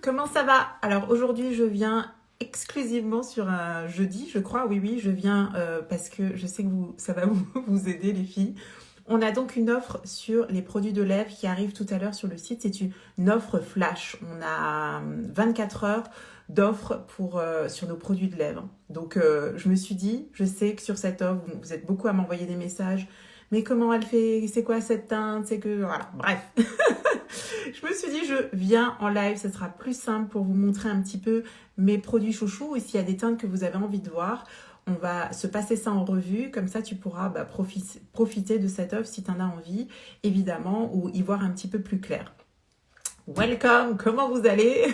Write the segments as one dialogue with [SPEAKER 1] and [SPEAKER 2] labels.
[SPEAKER 1] comment ça va? Alors aujourd'hui, je viens exclusivement sur un jeudi, je crois. Oui, je viens parce que je sais que ça va vous aider les filles. On a donc une offre sur les produits de lèvres qui arrive tout à l'heure sur le site. C'est une offre flash. On a 24 heures d'offres sur nos produits de lèvres. Donc je me suis dit, je sais que sur cette offre, vous êtes beaucoup à m'envoyer des messages. Mais comment elle fait? C'est quoi cette teinte? C'est que... Voilà, bref. Je me suis dit, je viens en live, ce sera plus simple pour vous montrer un petit peu mes produits chouchous. Et s'il y a des teintes que vous avez envie de voir, on va se passer ça en revue. Comme ça, tu pourras profiter de cette offre si tu en as envie, évidemment, ou y voir un petit peu plus clair. Welcome, comment vous allez?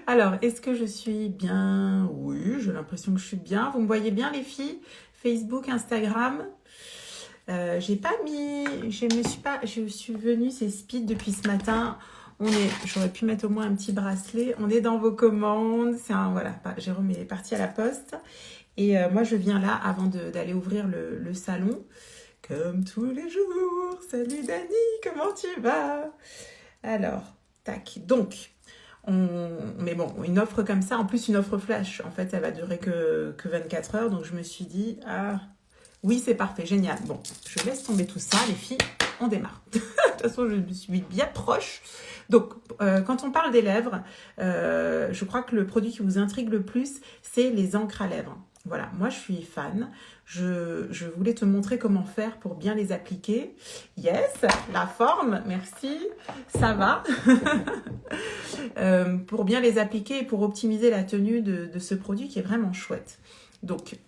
[SPEAKER 1] Alors, est-ce que je suis bien? Oui, j'ai l'impression que je suis bien. Vous me voyez bien les filles? Facebook, Instagram? J'ai pas mis, je suis venue, c'est speed depuis ce matin. J'aurais pu mettre au moins un petit bracelet. On est dans vos commandes. Voilà, Jérôme est parti à la poste. Et moi, je viens là avant d'aller ouvrir le salon. Comme tous les jours. Salut Dani, comment tu vas? Alors, tac. Donc, mais bon, une offre comme ça, en plus une offre flash, en fait, elle va durer que 24 heures. Donc, je me suis dit, oui, c'est parfait, génial. Bon, je laisse tomber tout ça, les filles, on démarre. De toute façon, je me suis bien proche. Donc, quand on parle des lèvres, je crois que le produit qui vous intrigue le plus, c'est les encres à lèvres. Voilà, moi, je suis fan. Je voulais te montrer comment faire pour bien les appliquer. Yes, la forme, merci, ça va. Pour bien les appliquer et pour optimiser la tenue de ce produit qui est vraiment chouette. Donc,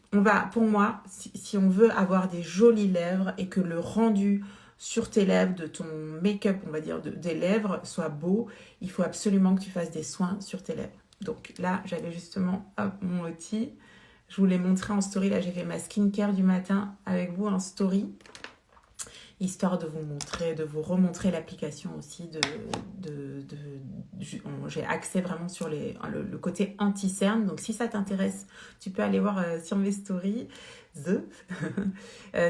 [SPEAKER 1] pour moi, si on veut avoir des jolies lèvres et que le rendu sur tes lèvres, de ton make-up, on va dire, des lèvres, soit beau, il faut absolument que tu fasses des soins sur tes lèvres. Donc là, j'avais justement mon outil. Je vous l'ai montré en story. Là, j'ai fait ma skincare du matin avec vous en story. Histoire de vous montrer, de vous remontrer l'application aussi j'ai accès vraiment sur le côté anti-cerne. Donc, si ça t'intéresse, tu peux aller voir sur mes stories.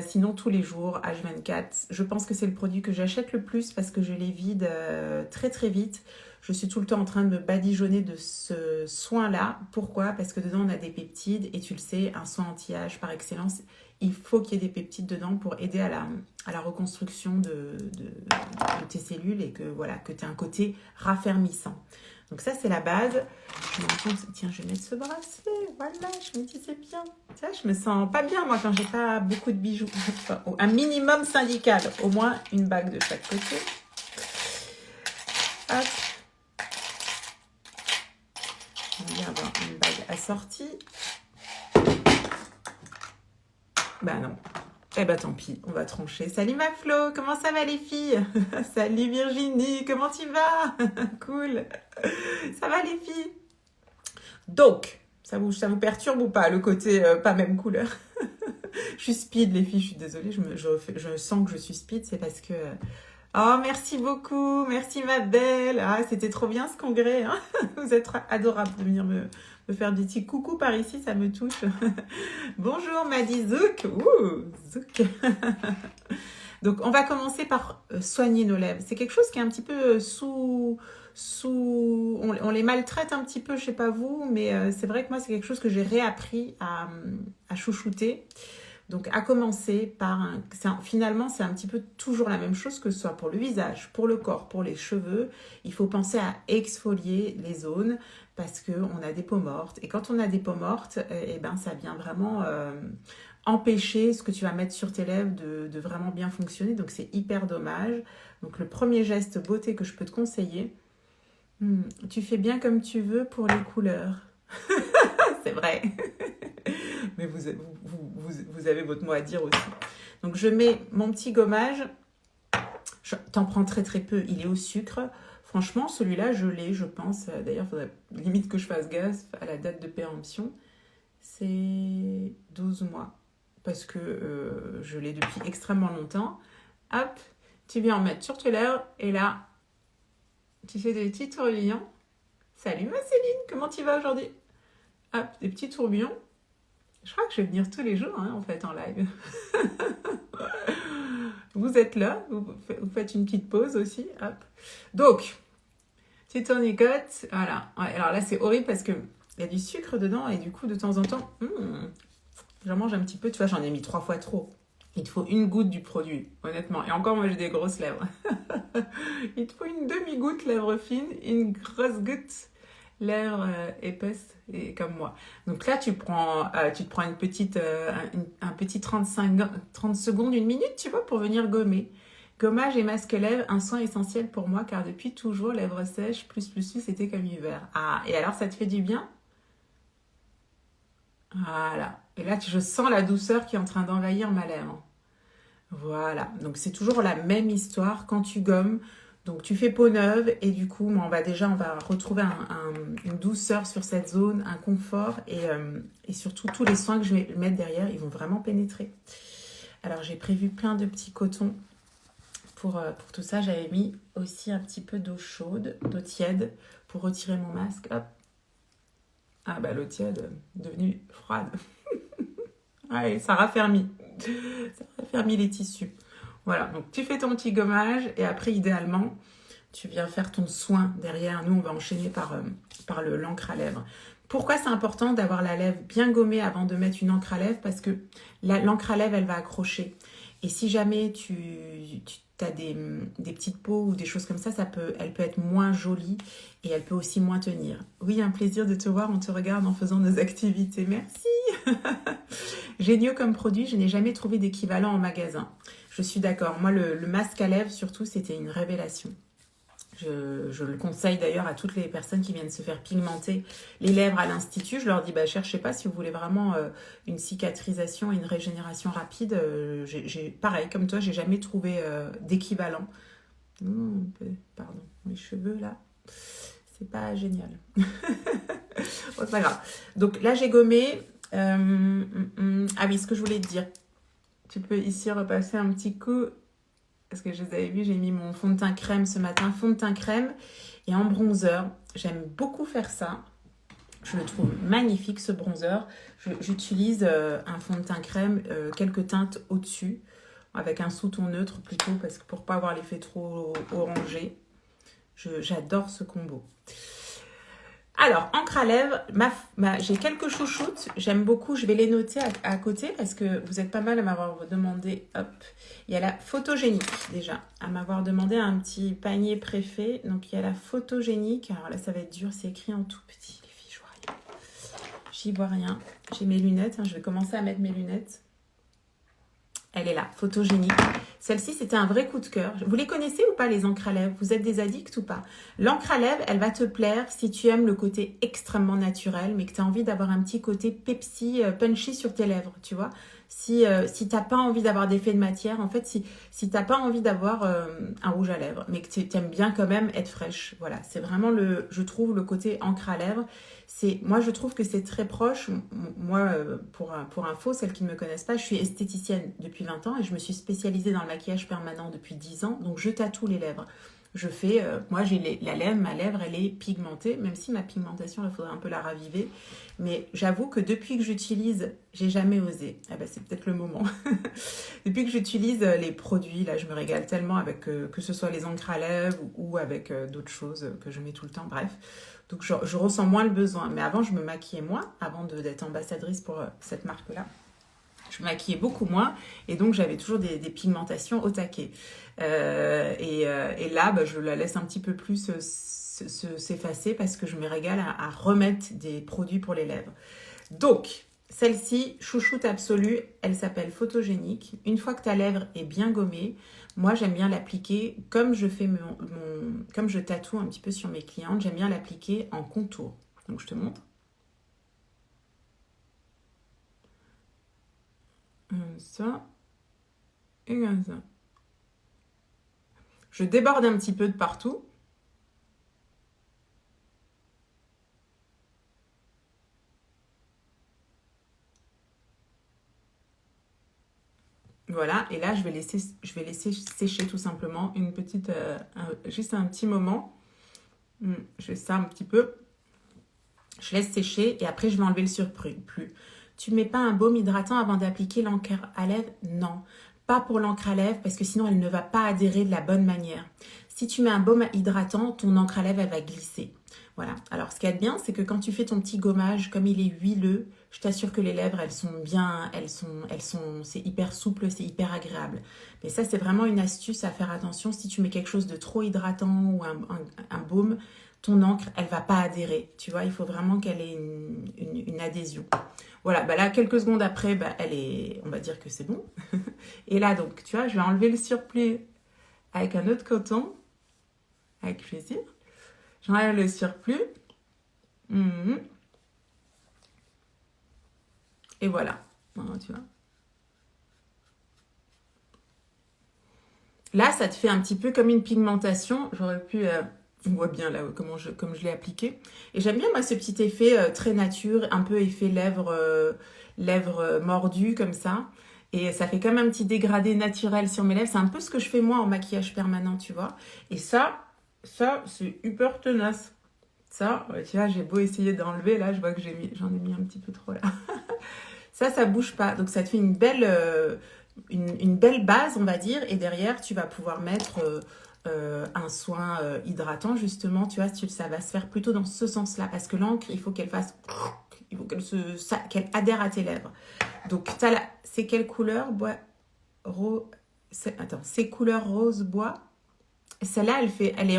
[SPEAKER 1] Sinon, tous les jours, H24, je pense que c'est le produit que j'achète le plus parce que je les vide très, très vite. Je suis tout le temps en train de me badigeonner de ce soin-là. Pourquoi? Parce que dedans, on a des peptides et tu le sais, un soin anti-âge par excellence, il faut qu'il y ait des peptides dedans pour aider à la reconstruction de tes cellules et que tu aies un côté raffermissant. Donc ça, c'est la base. Je me rends compte, tiens, je vais mettre ce bracelet. Voilà, je me dis, c'est bien. Ça, je me sens pas bien, moi, quand j'ai pas beaucoup de bijoux. Enfin, un minimum syndical. Au moins, une bague de chaque côté. Hop. On va avoir une bague assortie. Bah non. Eh bah tant pis, on va trancher. Salut ma Flo, comment ça va les filles? Salut Virginie, comment tu vas? Cool. Ça va les filles? Donc, ça vous perturbe ou pas, le côté pas même couleur? Je suis speed les filles, je suis désolée, je sens que je suis speed, c'est parce que... Oh, merci beaucoup, merci ma belle. Ah, c'était trop bien ce congrès, hein. Vous êtes adorables de venir me faire des petits coucous par ici, ça me touche. Bonjour, Maddy Zouk. Zouk. Donc, on va commencer par soigner nos lèvres. C'est quelque chose qui est un petit peu on les maltraite un petit peu, je sais pas vous, mais c'est vrai que moi, c'est quelque chose que j'ai réappris à chouchouter. Donc, à commencer par finalement, c'est un petit peu toujours la même chose, que ce soit pour le visage, pour le corps, pour les cheveux. Il faut penser à exfolier les zones parce qu'on a des peaux mortes. Et quand on a des peaux mortes, ça vient vraiment empêcher ce que tu vas mettre sur tes lèvres de vraiment bien fonctionner. Donc, c'est hyper dommage. Donc, le premier geste beauté que je peux te conseiller, tu fais bien comme tu veux pour les couleurs. C'est vrai. Mais vous avez votre mot à dire aussi. Donc, je mets mon petit gommage. T'en prends très, très peu. Il est au sucre. Franchement, celui-là, je l'ai, je pense. D'ailleurs, il faudrait limite que je fasse gaffe à la date de péremption. C'est 12 mois. Parce que je l'ai depuis extrêmement longtemps. Hop, tu viens en mettre sur tes lèvres. Et là, tu fais des petits tourbillons. Salut ma Céline, comment tu vas aujourd'hui? Hop, des petits tourbillons. Je crois que je vais venir tous les jours, en fait, en live. Vous êtes là, vous faites une petite pause aussi. Hop. Donc, Tu tournicotes, voilà. Ouais, alors là, c'est horrible parce que il y a du sucre dedans et du coup, de temps en temps, j'en mange un petit peu. Tu vois, j'en ai mis 3 fois trop. Il te faut une goutte du produit, honnêtement. Et encore, moi, j'ai des grosses lèvres. Il te faut une demi-goutte lèvres fines, une grosse goutte lèvres épaisses et comme moi. Donc là, tu te prends une petite, un petit 30 secondes, une minute, tu vois, pour venir gommer. Gommage et masque lèvres, un soin essentiel pour moi car depuis toujours, lèvres sèches, plus, c'était comme hiver. Ah, et alors ça te fait du bien? Voilà. Et là, je sens la douceur qui est en train d'envahir ma lèvre. Voilà. Donc c'est toujours la même histoire quand tu gommes. Donc tu fais peau neuve et du coup, on va retrouver une douceur sur cette zone, un confort et surtout tous les soins que je vais mettre derrière, ils vont vraiment pénétrer. Alors j'ai prévu plein de petits cotons pour tout ça. J'avais mis aussi un petit peu d'eau chaude, d'eau tiède pour retirer mon masque. Hop. Ah bah l'eau tiède devenue froide. Ouais, ça raffermit. Ça raffermit les tissus. Voilà, donc tu fais ton petit gommage et après, idéalement, tu viens faire ton soin derrière. Nous, on va enchaîner par l'encre à lèvres. Pourquoi c'est important d'avoir la lèvre bien gommée avant de mettre une encre à lèvres? Parce que l'encre à lèvres, elle va accrocher. Et si jamais tu as des petites peaux ou des choses comme ça, elle peut être moins jolie et elle peut aussi moins tenir. Oui, un plaisir de te voir, on te regarde en faisant nos activités. Merci. Géniaux comme produit, je n'ai jamais trouvé d'équivalent en magasin. Je suis d'accord. Moi, le masque à lèvres, surtout, c'était une révélation. Je le conseille d'ailleurs à toutes les personnes qui viennent se faire pigmenter les lèvres à l'Institut. Je leur dis, cherchez pas si vous voulez vraiment une cicatrisation et une régénération rapide. Pareil, comme toi, j'ai jamais trouvé d'équivalent. Pardon, mes cheveux là, c'est pas génial. Bon, c'est pas grave. Donc là, j'ai gommé. Ah oui, ce que je voulais te dire. Tu peux ici repasser un petit coup. Parce que je les avais vus, j'ai mis mon fond de teint crème ce matin. Fond de teint crème et en bronzer. J'aime beaucoup faire ça. Je le trouve magnifique ce bronzer. J'utilise un fond de teint crème, quelques teintes au-dessus. Avec un sous-ton neutre plutôt, parce que pour ne pas avoir l'effet trop orangé. J'adore ce combo. Alors, encre à lèvres, j'ai quelques chouchoutes, j'aime beaucoup, je vais les noter à côté parce que vous êtes pas mal à m'avoir demandé, hop, il y a la photogénique déjà, à m'avoir demandé un petit panier préfet, donc il y a la photogénique, alors là ça va être dur, c'est écrit en tout petit, les filles, je vois rien, j'y vois rien, j'ai mes lunettes, je vais commencer à mettre mes lunettes. Elle est là, photogénique. Celle-ci, c'était un vrai coup de cœur. Vous les connaissez ou pas, les encres à lèvres? Vous êtes des addicts ou pas? L'encre à lèvres, elle va te plaire si tu aimes le côté extrêmement naturel, mais que tu as envie d'avoir un petit côté Pepsi, punchy sur tes lèvres, tu vois. Si tu n'as pas envie d'avoir d'effet de matière, en fait, si tu n'as pas envie d'avoir un rouge à lèvres, mais que tu aimes bien quand même être fraîche, voilà. C'est vraiment, je trouve, le côté encre à lèvres. Moi, je trouve que c'est très proche. Moi, pour info, celles qui ne me connaissent pas, je suis esthéticienne depuis 20 ans et je me suis spécialisée dans le maquillage permanent depuis 10 ans. Donc, je tatoue les lèvres. Je fais, moi, j'ai ma lèvre, elle est pigmentée, même si ma pigmentation, il faudrait un peu la raviver. Mais j'avoue que depuis que j'utilise, j'ai jamais osé. Ah ben, c'est peut-être le moment. Depuis que j'utilise les produits, là, je me régale tellement avec que ce soit les encres à lèvres ou avec d'autres choses que je mets tout le temps. Bref. Donc, je ressens moins le besoin. Mais avant, je me maquillais moins, avant d'être ambassadrice pour cette marque-là. Je me maquillais beaucoup moins et donc j'avais toujours des pigmentations au taquet. Et là, je la laisse un petit peu plus s'effacer parce que je me régale à remettre des produits pour les lèvres. Donc, celle-ci, chouchoute absolue, elle s'appelle photogénique. Une fois que ta lèvre est bien gommée, moi j'aime bien l'appliquer comme je fais comme je tatoue un petit peu sur mes clientes, j'aime bien l'appliquer en contour. Donc je te montre. Ça et comme ça. Je déborde un petit peu de partout. Voilà, et là je vais laisser sécher tout simplement une petite, juste un petit moment. Je fais ça un petit peu. Je laisse sécher et après je vais enlever le surplus. Tu mets pas un baume hydratant avant d'appliquer l'encre à lèvres? Non, pas pour l'encre à lèvres parce que sinon elle ne va pas adhérer de la bonne manière. Si tu mets un baume hydratant, ton encre à lèvres, elle va glisser. Voilà. Alors, ce qu'il y a de bien, c'est que quand tu fais ton petit gommage, comme il est huileux, je t'assure que les lèvres, elles sont bien, c'est hyper souple, c'est hyper agréable. Mais ça, c'est vraiment une astuce à faire attention. Si tu mets quelque chose de trop hydratant ou un baume, ton encre, elle va pas adhérer. Tu vois, il faut vraiment qu'elle ait une adhésion. Voilà, bah là, quelques secondes après, bah, on va dire que c'est bon. Et là, donc, tu vois, je vais enlever le surplus avec un autre coton, avec plaisir. J'enlève le surplus. Et voilà. Tu vois. Là, ça te fait un petit peu comme une pigmentation. J'aurais pu... on voit bien là comme je l'ai appliqué. Et j'aime bien, moi, ce petit effet très nature, un peu effet lèvres mordues, comme ça. Et ça fait comme un petit dégradé naturel sur mes lèvres. C'est un peu ce que je fais, moi, en maquillage permanent, tu vois. Et ça c'est hyper tenace. Ça, tu vois, j'ai beau essayer d'enlever, là, je vois que j'en ai mis un petit peu trop, là. Ça bouge pas. Donc, ça te fait une belle base, on va dire. Et derrière, tu vas pouvoir mettre un soin hydratant, justement. Tu vois, ça va se faire plutôt dans ce sens-là. Parce que l'encre, il faut qu'elle fasse... Il faut qu'elle adhère à tes lèvres. Donc, c'est quelle couleur? C'est couleur rose bois. Celle-là, elle est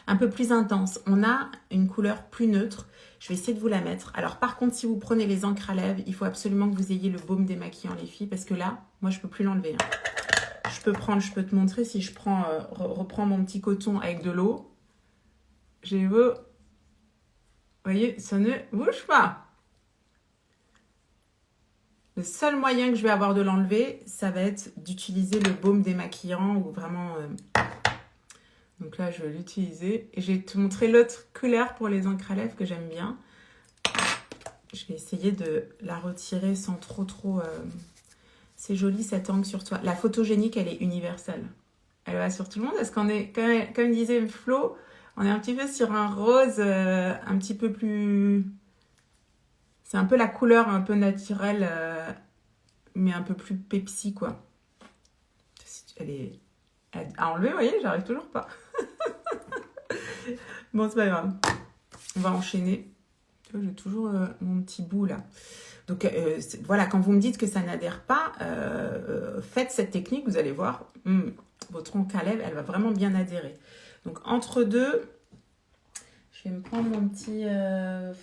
[SPEAKER 1] un peu plus intense. On a une couleur plus neutre. Je vais essayer de vous la mettre. Alors, par contre, si vous prenez les encres à lèvres, il faut absolument que vous ayez le baume démaquillant, les filles, parce que là, moi, je ne peux plus l'enlever. Je peux te montrer si je reprends mon petit coton avec de l'eau. Vous voyez, ça ne bouge pas. Le seul moyen que je vais avoir de l'enlever, ça va être d'utiliser le baume démaquillant ou vraiment... Donc là, je vais l'utiliser. Et je vais te montrer l'autre couleur pour les encres à lèvres que j'aime bien. Je vais essayer de la retirer sans trop... C'est joli cette encre sur toi. La photogénique, elle est universelle. Elle va sur tout le monde parce qu'on est, comme disait Flo, on est un petit peu sur un rose un petit peu plus... C'est un peu la couleur un peu naturelle, mais un peu plus Pepsi, quoi. Elle est... À enlever, vous voyez, j'arrive toujours pas. Bon, c'est pas grave. On va enchaîner. J'ai toujours mon petit bout là. Donc voilà, quand vous me dites que ça n'adhère pas, faites cette technique, vous allez voir, votre encre à lèvres, elle va vraiment bien adhérer. Donc entre deux, je vais me prendre mon petit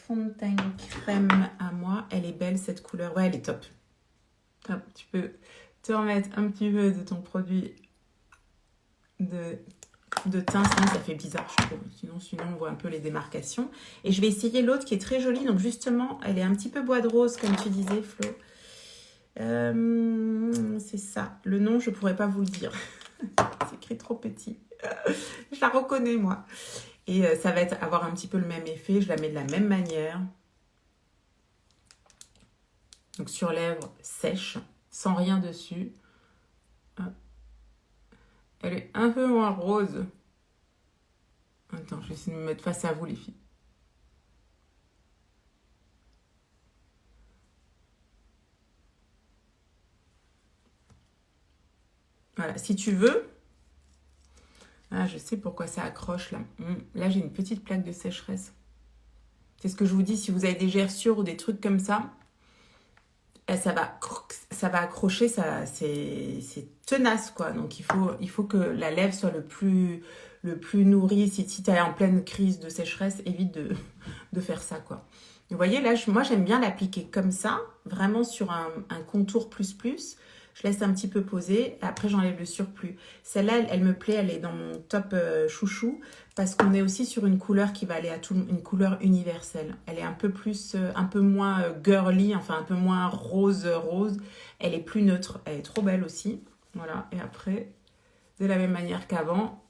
[SPEAKER 1] fond de teint crème à moi. Elle est belle cette couleur, ouais, elle est top. Hop, tu peux te remettre un petit peu de ton produit de teint, sinon ça fait bizarre, je trouve. Sinon, on voit un peu les démarcations. Et je vais essayer l'autre qui est très jolie. Donc, justement, elle est un petit peu bois de rose, comme tu disais, Flo. C'est ça. Le nom, je ne pourrais pas vous le dire. C'est écrit trop petit. Je la reconnais, moi. Et ça va avoir un petit peu le même effet. Je la mets de la même manière. Donc, sur lèvres sèches, sans rien dessus. Elle est un peu moins rose. Attends, je vais essayer de me mettre face à vous, les filles. Voilà, si tu veux... Ah, je sais pourquoi ça accroche, là. Là, j'ai une petite plaque de sécheresse. C'est ce que je vous dis, si vous avez des gerçures ou des trucs comme ça, ça va accrocher, c'est tenace, quoi. Donc, il faut que la lèvre soit le plus nourrie. Si tu es en pleine crise de sécheresse, évite de faire ça, quoi. Vous voyez, là, moi, j'aime bien l'appliquer comme ça, vraiment sur un contour plus. Je laisse un petit peu poser, et après, j'enlève le surplus. Celle-là, elle me plaît, elle est dans mon top chouchou, parce qu'on est aussi sur une couleur qui va aller à une couleur universelle. Elle est un peu moins girly, enfin un peu moins rose. Elle est plus neutre, elle est trop belle aussi. Voilà, et après, de la même manière qu'avant,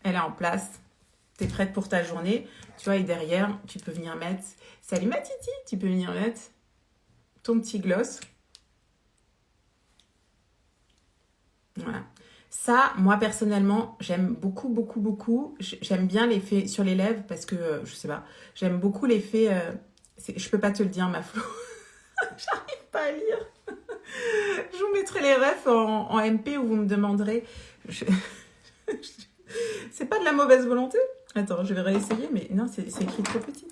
[SPEAKER 1] elle est en place. Tu es prête pour ta journée. Tu vois, et derrière, tu peux venir mettre... Salut ma titi, tu peux venir mettre ton petit gloss. Voilà. Ça, moi personnellement, j'aime beaucoup. J'aime bien l'effet sur les lèvres parce que, je sais pas, j'aime beaucoup l'effet... je peux pas te le dire, ma Flo. J'arrive pas à lire. Je vous mettrai les refs en MP où vous me demanderez. Je- C'est pas de la mauvaise volonté. Attends, je vais réessayer, mais non, c'est écrit trop petit.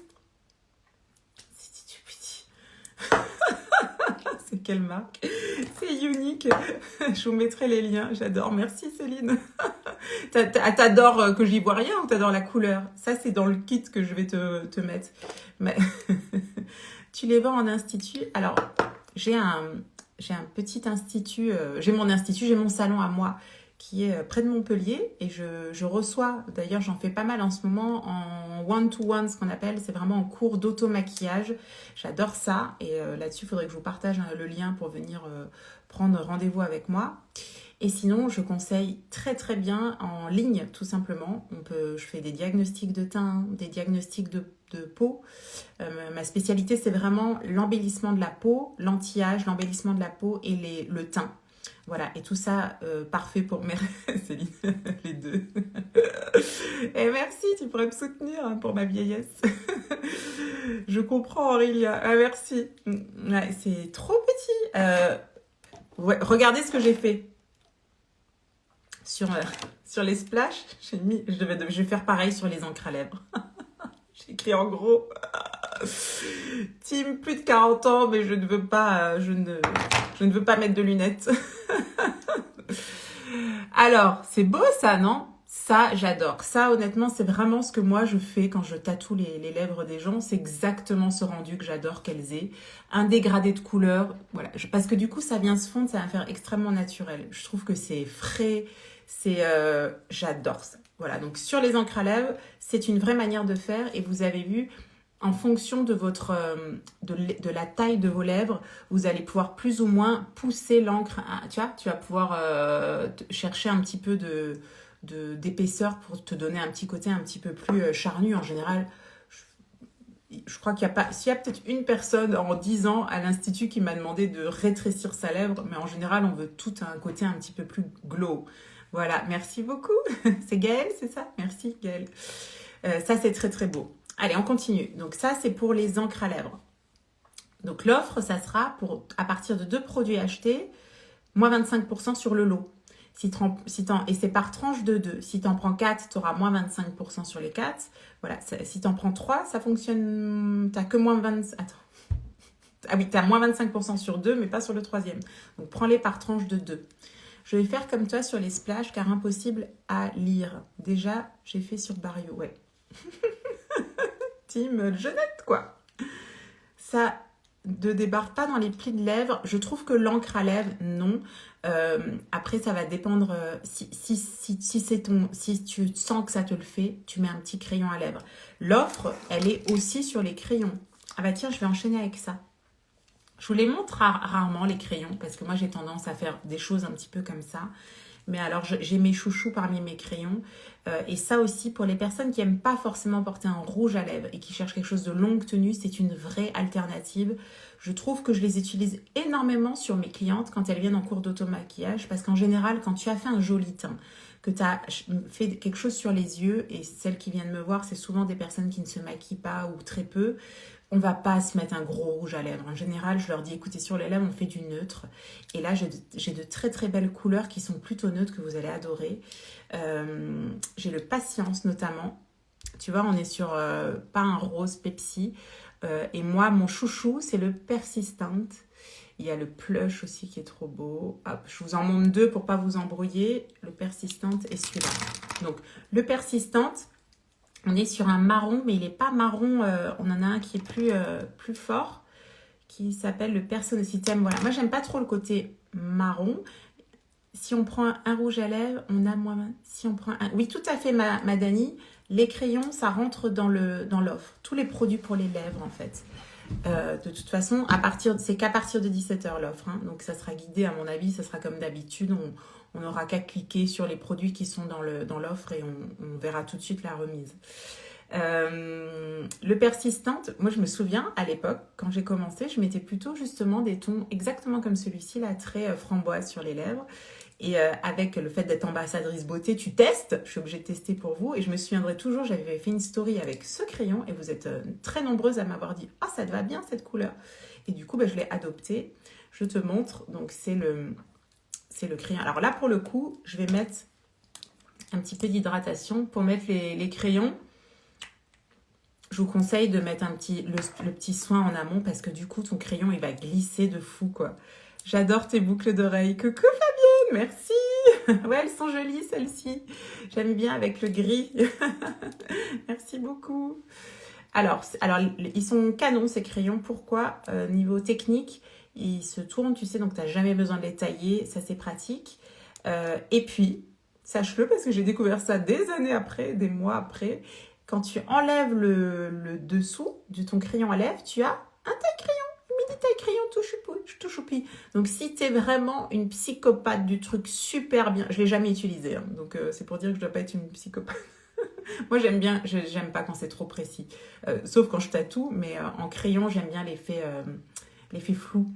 [SPEAKER 1] C'est tout petit. C'est quelle marque? C'est Unique. Je vous mettrai les liens. J'adore. Merci Céline. T'adores que j'y vois rien ou t'adores la couleur? Ça, c'est dans le kit que je vais te mettre. Mais tu les vends en institut. Alors, j'ai un petit institut. J'ai mon institut, j'ai mon salon à moi qui est près de Montpellier et je reçois, d'ailleurs j'en fais pas mal en ce moment, en one-to-one, ce qu'on appelle, c'est vraiment en cours d'auto-maquillage. J'adore ça et là-dessus, il faudrait que je vous partage le lien pour venir prendre rendez-vous avec moi. Et sinon, je conseille très très bien en ligne, tout simplement. Je fais des diagnostics de teint, des diagnostics de peau. Ma spécialité, c'est vraiment l'embellissement de la peau, l'anti-âge, l'embellissement de la peau et le teint. Voilà, et tout ça, parfait pour mes... Céline, les deux. Et merci, tu pourrais me soutenir hein, pour ma vieillesse. Je comprends, Aurélia. Ah, merci. Ouais, c'est trop petit. Ouais, regardez ce que j'ai fait. Sur les splashes, j'ai mis... Je vais faire pareil sur les encres à lèvres. J'ai écrit en gros... Team plus de 40 ans, mais je ne veux pas... je ne veux pas mettre de lunettes. Alors, c'est beau ça, non? Ça, j'adore. Ça, honnêtement, c'est vraiment ce que moi je fais quand je tatoue les lèvres des gens. C'est exactement ce rendu que j'adore qu'elles aient. Un dégradé de couleur. Voilà. Parce que du coup, ça vient se fondre, ça va faire extrêmement naturel. Je trouve que c'est frais. J'adore ça. Voilà. Donc, sur les encres à lèvres, c'est une vraie manière de faire. Et vous avez vu, en fonction de de la taille de vos lèvres, vous allez pouvoir plus ou moins pousser l'encre. Tu vois, tu vas pouvoir chercher un petit peu d'épaisseur pour te donner un petit côté un petit peu plus charnu. En général, je crois qu'il y a pas... S'il y a peut-être une personne en 10 ans à l'Institut qui m'a demandé de rétrécir sa lèvre, mais en général, on veut tout un côté un petit peu plus glow. Voilà, merci beaucoup. C'est Gaëlle, c'est ça? Merci Gaëlle. Ça, c'est très très beau. Allez, on continue. Donc ça, c'est pour les encres à lèvres. Donc l'offre, ça sera à partir de 2 produits achetés, moins 25% sur le lot. Et c'est par tranche de 2. Si tu en prends 4, tu auras moins 25% sur les 4. Voilà, si tu en prends 3, ça fonctionne... Tu n'as que moins 20... Attends. Ah oui, tu as moins 25% sur 2, mais pas sur le troisième. Donc prends-les par tranche de 2. Je vais faire comme toi sur les splashes, car impossible à lire. Déjà, j'ai fait sur Barrio, ouais. Team Jeunette, quoi. Ça ne débarque pas dans les plis de lèvres. Je trouve que l'encre à lèvres, non. Après, ça va dépendre. Si tu sens que ça te le fait, tu mets un petit crayon à lèvres. L'offre, elle est aussi sur les crayons. Ah bah tiens, je vais enchaîner avec ça. Je vous les montre rarement, les crayons, parce que moi, j'ai tendance à faire des choses un petit peu comme ça. Mais alors, j'ai mes chouchous parmi mes crayons. Et ça aussi, pour les personnes qui n'aiment pas forcément porter un rouge à lèvres et qui cherchent quelque chose de longue tenue, c'est une vraie alternative. Je trouve que je les utilise énormément sur mes clientes quand elles viennent en cours d'auto-maquillage. Parce qu'en général, quand tu as fait un joli teint, que tu as fait quelque chose sur les yeux, et celles qui viennent me voir, c'est souvent des personnes qui ne se maquillent pas ou très peu, on ne va pas se mettre un gros rouge à lèvres. En général, je leur dis, écoutez, sur les lèvres, on fait du neutre. Et là, j'ai de très très belles couleurs qui sont plutôt neutres, que vous allez adorer. J'ai le Patience notamment. Tu vois, on est sur pas un rose Pepsi. Et moi, mon chouchou, c'est le Persistent. Il y a le Plush aussi qui est trop beau. Hop, je vous en montre 2 pour pas vous embrouiller. Le Persistent et celui-là. Donc, le Persistent... On est sur un marron, mais il n'est pas marron. On en a un qui est plus fort, qui s'appelle le Personne System. Voilà. Moi, j'aime pas trop le côté marron. Si on prend un rouge à lèvres, on a moins... Si on prend un... Oui, tout à fait, ma Dani. Les crayons, ça rentre dans l'offre. Tous les produits pour les lèvres, en fait. De toute façon, c'est qu'à partir de 17h l'offre. Hein. Donc, ça sera guidé, à mon avis. Ça sera comme d'habitude. On n'aura qu'à cliquer sur les produits qui sont dans l'offre et on verra tout de suite la remise. Le Persistent, moi je me souviens à l'époque, quand j'ai commencé, je mettais plutôt justement des tons exactement comme celui-ci, là, très framboise sur les lèvres. Et avec le fait d'être ambassadrice beauté, tu testes, je suis obligée de tester pour vous. Et je me souviendrai toujours, j'avais fait une story avec ce crayon et vous êtes très nombreuses à m'avoir dit « Ah, ça te va bien cette couleur !» Et du coup, je l'ai adopté. Je te montre. Donc, c'est le crayon. Alors là, pour le coup, je vais mettre un petit peu d'hydratation pour mettre les crayons. Je vous conseille de mettre le petit soin en amont parce que du coup, ton crayon, il va glisser de fou, quoi. J'adore tes boucles d'oreilles. Coucou Fabienne, merci. Ouais, elles sont jolies, celles-ci. J'aime bien avec le gris. Merci beaucoup. Alors, ils sont canons, ces crayons. Pourquoi? Niveau technique, ils se tournent, tu sais, donc tu n'as jamais besoin de les tailler. Ça, c'est pratique. Et puis, sache-le, parce que j'ai découvert ça des années après, des mois après. Quand tu enlèves le dessous de ton crayon à lèvres, tu as un taille-crayon, un mini taille-crayon tout choupi. Donc, si tu es vraiment une psychopathe du truc super bien, je ne l'ai jamais utilisé, hein, donc c'est pour dire que je ne dois pas être une psychopathe. Moi, j'aime bien, j'aime pas quand c'est trop précis, sauf quand je tatoue, mais en crayon, j'aime bien l'effet flou.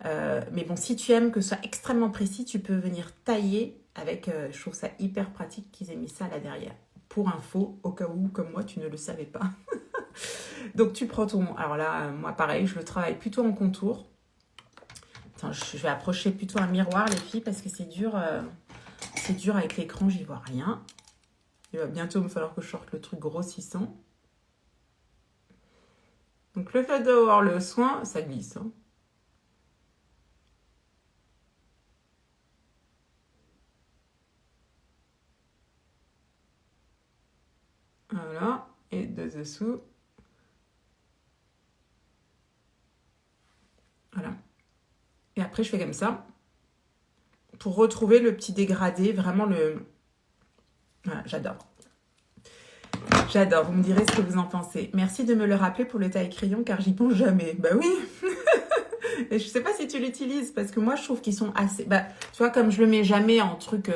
[SPEAKER 1] Mais bon, si tu aimes que ce soit extrêmement précis, tu peux venir tailler avec, je trouve ça hyper pratique qu'ils aient mis ça là derrière. Pour info, au cas où, comme moi, tu ne le savais pas. Donc, tu prends ton... Alors là, moi, pareil, je le travaille plutôt en contour. Attends, je vais approcher plutôt un miroir, les filles, parce que c'est dur avec l'écran, j'y vois rien. Il va bientôt me falloir que je sorte le truc grossissant. Donc, le fait d'avoir le soin, ça glisse. Hein. Voilà. Et de dessous. Voilà. Et après, je fais comme ça. Pour retrouver le petit dégradé, vraiment le... Voilà, j'adore. J'adore, vous me direz ce que vous en pensez. Merci de me le rappeler pour le taille-crayon, car j'y pense jamais. Bah oui. Et je sais pas si tu l'utilises, parce que moi, je trouve qu'ils sont assez... Bah, tu vois, comme je le mets jamais en truc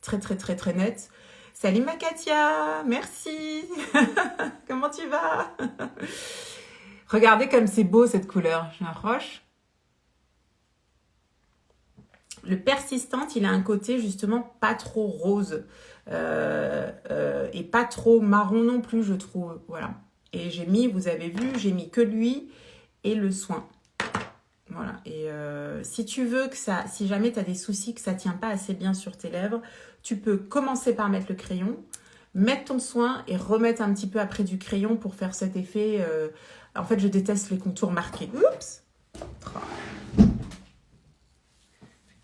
[SPEAKER 1] très, très, très, très net. Salut ma Katia, merci. Comment tu vas? Regardez comme c'est beau cette couleur. Je m'approche. Le persistant, il a un côté justement pas trop rose et pas trop marron non plus, je trouve. Voilà. Et j'ai mis, vous avez vu, j'ai mis que lui et le soin. Voilà. Et si tu veux que ça, si jamais tu as des soucis que ça tient pas assez bien sur tes lèvres, tu peux commencer par mettre le crayon, mettre ton soin et remettre un petit peu après du crayon pour faire cet effet. En fait, je déteste les contours marqués. Oups!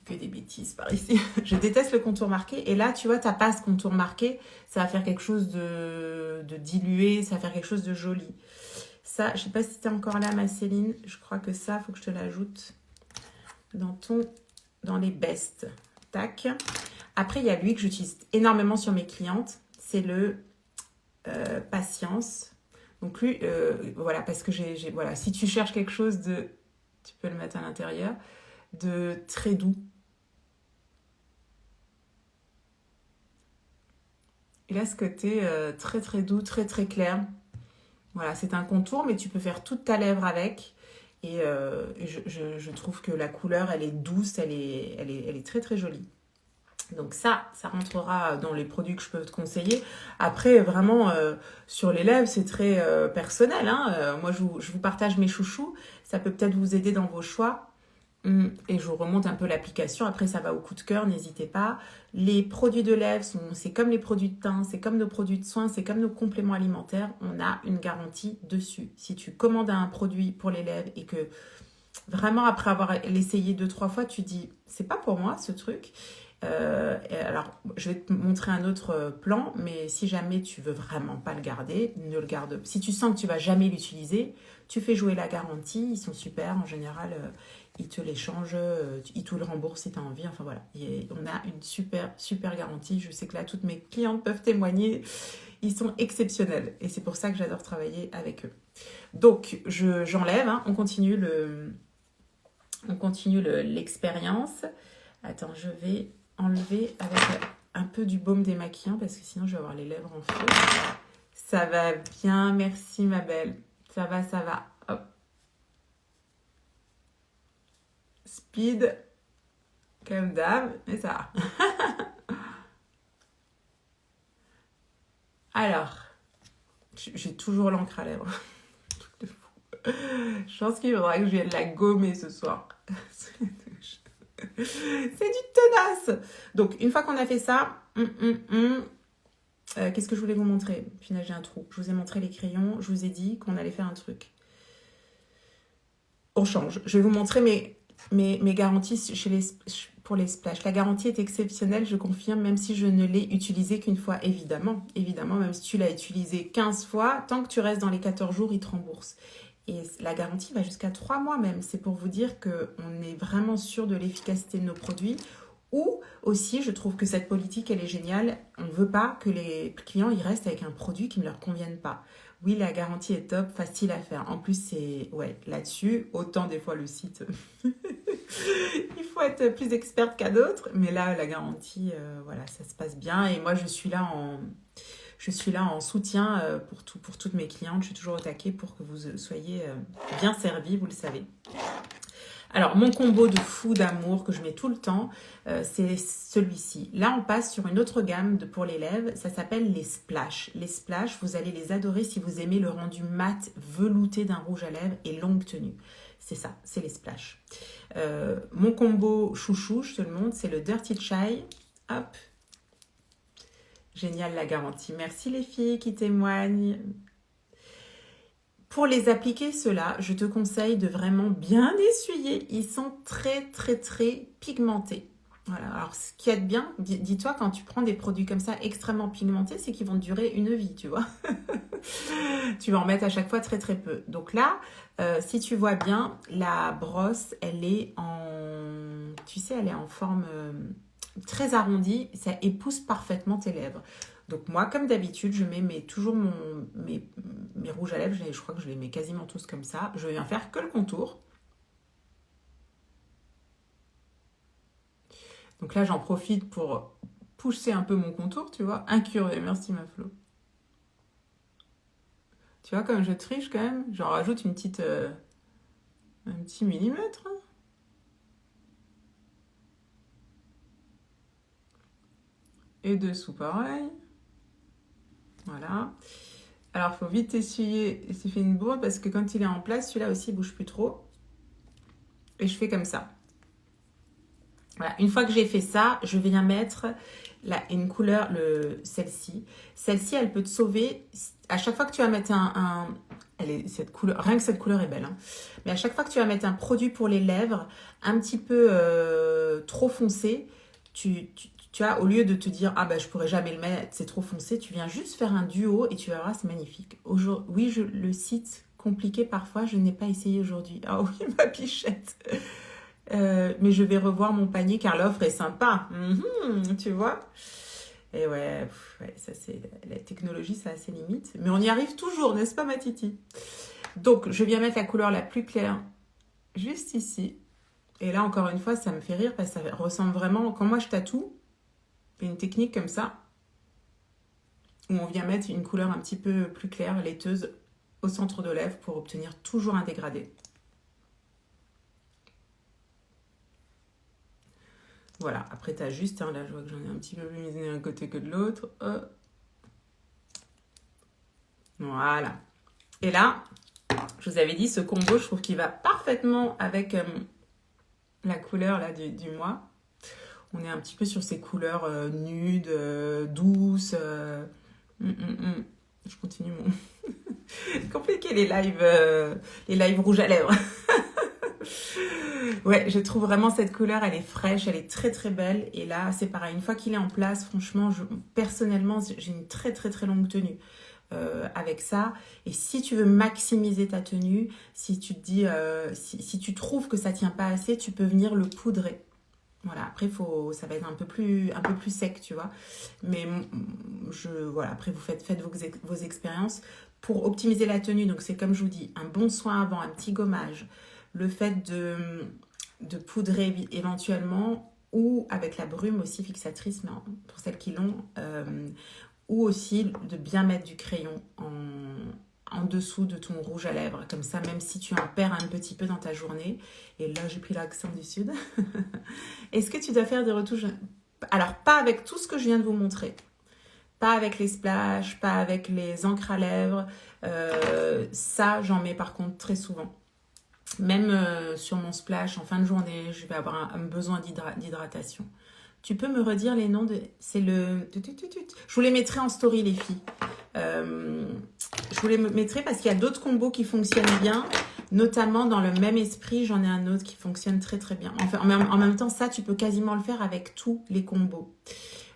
[SPEAKER 1] Que des bêtises par ici. Je déteste le contour marqué. Et là, tu vois, t'as pas ce contour marqué. Ça va faire quelque chose de dilué. Ça va faire quelque chose de joli. Ça, je sais pas si t'es encore là, ma Céline. Je crois que ça, faut que je te l'ajoute dans les bestes. Tac. Après, il y a lui que j'utilise énormément sur mes clientes. C'est le Patience. Donc lui, voilà, parce que voilà, si tu cherches quelque chose de... Tu peux le mettre à l'intérieur. De très doux. Il a ce côté très très doux, très très clair. Voilà, c'est un contour, mais tu peux faire toute ta lèvre avec. Et je trouve que la couleur, elle est douce, elle est très très jolie. Donc ça rentrera dans les produits que je peux te conseiller. Après, vraiment, sur les lèvres, c'est très personnel. Hein. Moi, je vous partage mes chouchous. Ça peut peut-être vous aider dans vos choix. Et je vous remonte un peu l'application. Après, ça va au coup de cœur, n'hésitez pas. Les produits de lèvres, c'est comme les produits de teint, c'est comme nos produits de soins, c'est comme nos compléments alimentaires. On a une garantie dessus. Si tu commandes un produit pour les lèvres et que vraiment, après avoir l'essayé 2-3 fois, tu dis, c'est pas pour moi ce truc. Alors, je vais te montrer un autre plan, mais si jamais tu veux vraiment pas le garder, ne le garde pas. Si tu sens que tu vas jamais l'utiliser, tu fais jouer la garantie. Ils sont super en général. Ils te les changent, ils te le remboursent si tu as envie. Enfin voilà, on a une super, super garantie. Je sais que là, toutes mes clientes peuvent témoigner. Ils sont exceptionnels et c'est pour ça que j'adore travailler avec eux. Donc, j'enlève, hein, on continue l'expérience. Attends, je vais enlever avec un peu du baume démaquillant parce que sinon, je vais avoir les lèvres en feu. Ça va bien, merci ma belle. Ça va, ça va. Hop. Speed, comme d'hab, et ça. Alors, j'ai toujours l'encre à lèvres. Truc de fou. Je pense qu'il faudra que je vienne la gommer ce soir. C'est du tenace. Donc, une fois qu'on a fait ça, qu'est-ce que je voulais vous montrer? Finalement, j'ai un trou. Je vous ai montré les crayons. Je vous ai dit qu'on allait faire un truc. On change. Je vais vous montrer mes garanties pour les splashes. La garantie est exceptionnelle, je confirme, même si je ne l'ai utilisée qu'une fois, évidemment. Évidemment, même si tu l'as utilisé 15 fois, tant que tu restes dans les 14 jours, il te rembourse. Et la garantie va jusqu'à 3 mois même. C'est pour vous dire qu'on est vraiment sûr de l'efficacité de nos produits. Ou aussi, je trouve que cette politique, elle est géniale. On ne veut pas que les clients ils restent avec un produit qui ne leur convienne pas. Oui, la garantie est top, facile à faire. En plus, c'est là-dessus, autant des fois le site, il faut être plus experte qu'à d'autres. Mais là, la garantie, voilà, ça se passe bien. Et moi, je suis là en soutien pour toutes mes clientes. Je suis toujours au taquet pour que vous soyez bien servis, vous le savez. Alors, mon combo de fou d'amour que je mets tout le temps, c'est celui-ci. Là, on passe sur une autre gamme pour les lèvres. Ça s'appelle les splash. Les splash, vous allez les adorer si vous aimez le rendu mat, velouté d'un rouge à lèvres et longue tenue. C'est ça, c'est les splash. Mon combo chouchou, je te le montre, c'est le Dirty Chai. Hop. Génial la garantie. Merci les filles qui témoignent. Pour les appliquer, ceux-là, je te conseille de vraiment bien essuyer. Ils sont très, très, très pigmentés. Voilà. Alors, ce qui est bien, dis-toi, quand tu prends des produits comme ça extrêmement pigmentés, c'est qu'ils vont durer une vie, tu vois. Tu vas en mettre à chaque fois très, très peu. Donc là, si tu vois bien, la brosse, elle est en... Tu sais, elle est en forme très arrondie. Ça épouse parfaitement tes lèvres. Donc moi, comme d'habitude, je mets toujours mes rouges à lèvres. Je crois que je les mets quasiment tous comme ça. Je viens faire que le contour. Donc là, j'en profite pour pousser un peu mon contour, tu vois. Incurvé, merci ma Flo. Tu vois, comme je triche quand même, j'en rajoute un petit millimètre. Hein. Et dessous, pareil. Voilà. Alors, il faut vite essuyer. C'est fait une bourde parce que quand il est en place, celui-là aussi, il bouge plus trop. Et je fais comme ça. Voilà. Une fois que j'ai fait ça, je viens mettre une couleur, celle-ci. Celle-ci, elle peut te sauver. À chaque fois que tu vas mettre cette couleur, rien que cette couleur est belle. Hein. Mais à chaque fois que tu vas mettre un produit pour les lèvres, un petit peu trop foncé, tu vois, au lieu de te dire, ah ben je pourrais jamais le mettre, c'est trop foncé, tu viens juste faire un duo et tu verras, c'est magnifique. Oui, le site compliqué parfois, je n'ai pas essayé aujourd'hui. Ah oui, ma pichette. Mais je vais revoir mon panier car l'offre est sympa. Tu vois. Et ouais, ça c'est la technologie, ça a ses limites. Mais on y arrive toujours, n'est-ce pas ma Titi? Donc, je viens mettre la couleur la plus claire juste ici. Et là, encore une fois, ça me fait rire parce que ça ressemble vraiment... Quand moi, je tatoue, il y a une technique comme ça où on vient mettre une couleur un petit peu plus claire, laiteuse, au centre de lèvres pour obtenir toujours un dégradé. Voilà, après tu ajustes, hein. Là je vois que j'en ai un petit peu plus mis d'un côté que de l'autre. Voilà. Et là, je vous avais dit, ce combo, je trouve qu'il va parfaitement avec la couleur là, du mois. On est un petit peu sur ces couleurs nudes, douces. Je continue mon... compliqué les lives rouges à lèvres. Ouais, je trouve vraiment cette couleur, elle est fraîche, elle est très très belle. Et là, c'est pareil, une fois qu'il est en place, franchement, personnellement, j'ai une très très très longue tenue avec ça. Et si tu veux maximiser ta tenue, si tu te dis, si tu trouves que ça tient pas assez, tu peux venir le poudrer. Voilà, après, ça va être un peu plus sec, tu vois. Mais voilà, après, vous faites vos expériences pour optimiser la tenue. Donc, c'est comme je vous dis, un bon soin avant, un petit gommage. Le fait de poudrer éventuellement ou avec la brume aussi fixatrice, mais pour celles qui l'ont, ou aussi de bien mettre du crayon en dessous de ton rouge à lèvres, comme ça, même si tu en perds un petit peu dans ta journée. Et là, j'ai pris l'accent du sud. Est-ce que tu dois faire des retouches? Alors, pas avec tout ce que je viens de vous montrer. Pas avec les splashes, pas avec les encres à lèvres. Ça, j'en mets par contre très souvent. Même sur mon splash, en fin de journée, je vais avoir un besoin d'hydratation. Tu peux me redire les noms de... C'est le... Je vous les mettrai en story, les filles. Je vous les mettrai parce qu'il y a d'autres combos qui fonctionnent bien. Notamment dans le même esprit, j'en ai un autre qui fonctionne très très bien. Enfin, en même temps, ça, tu peux quasiment le faire avec tous les combos.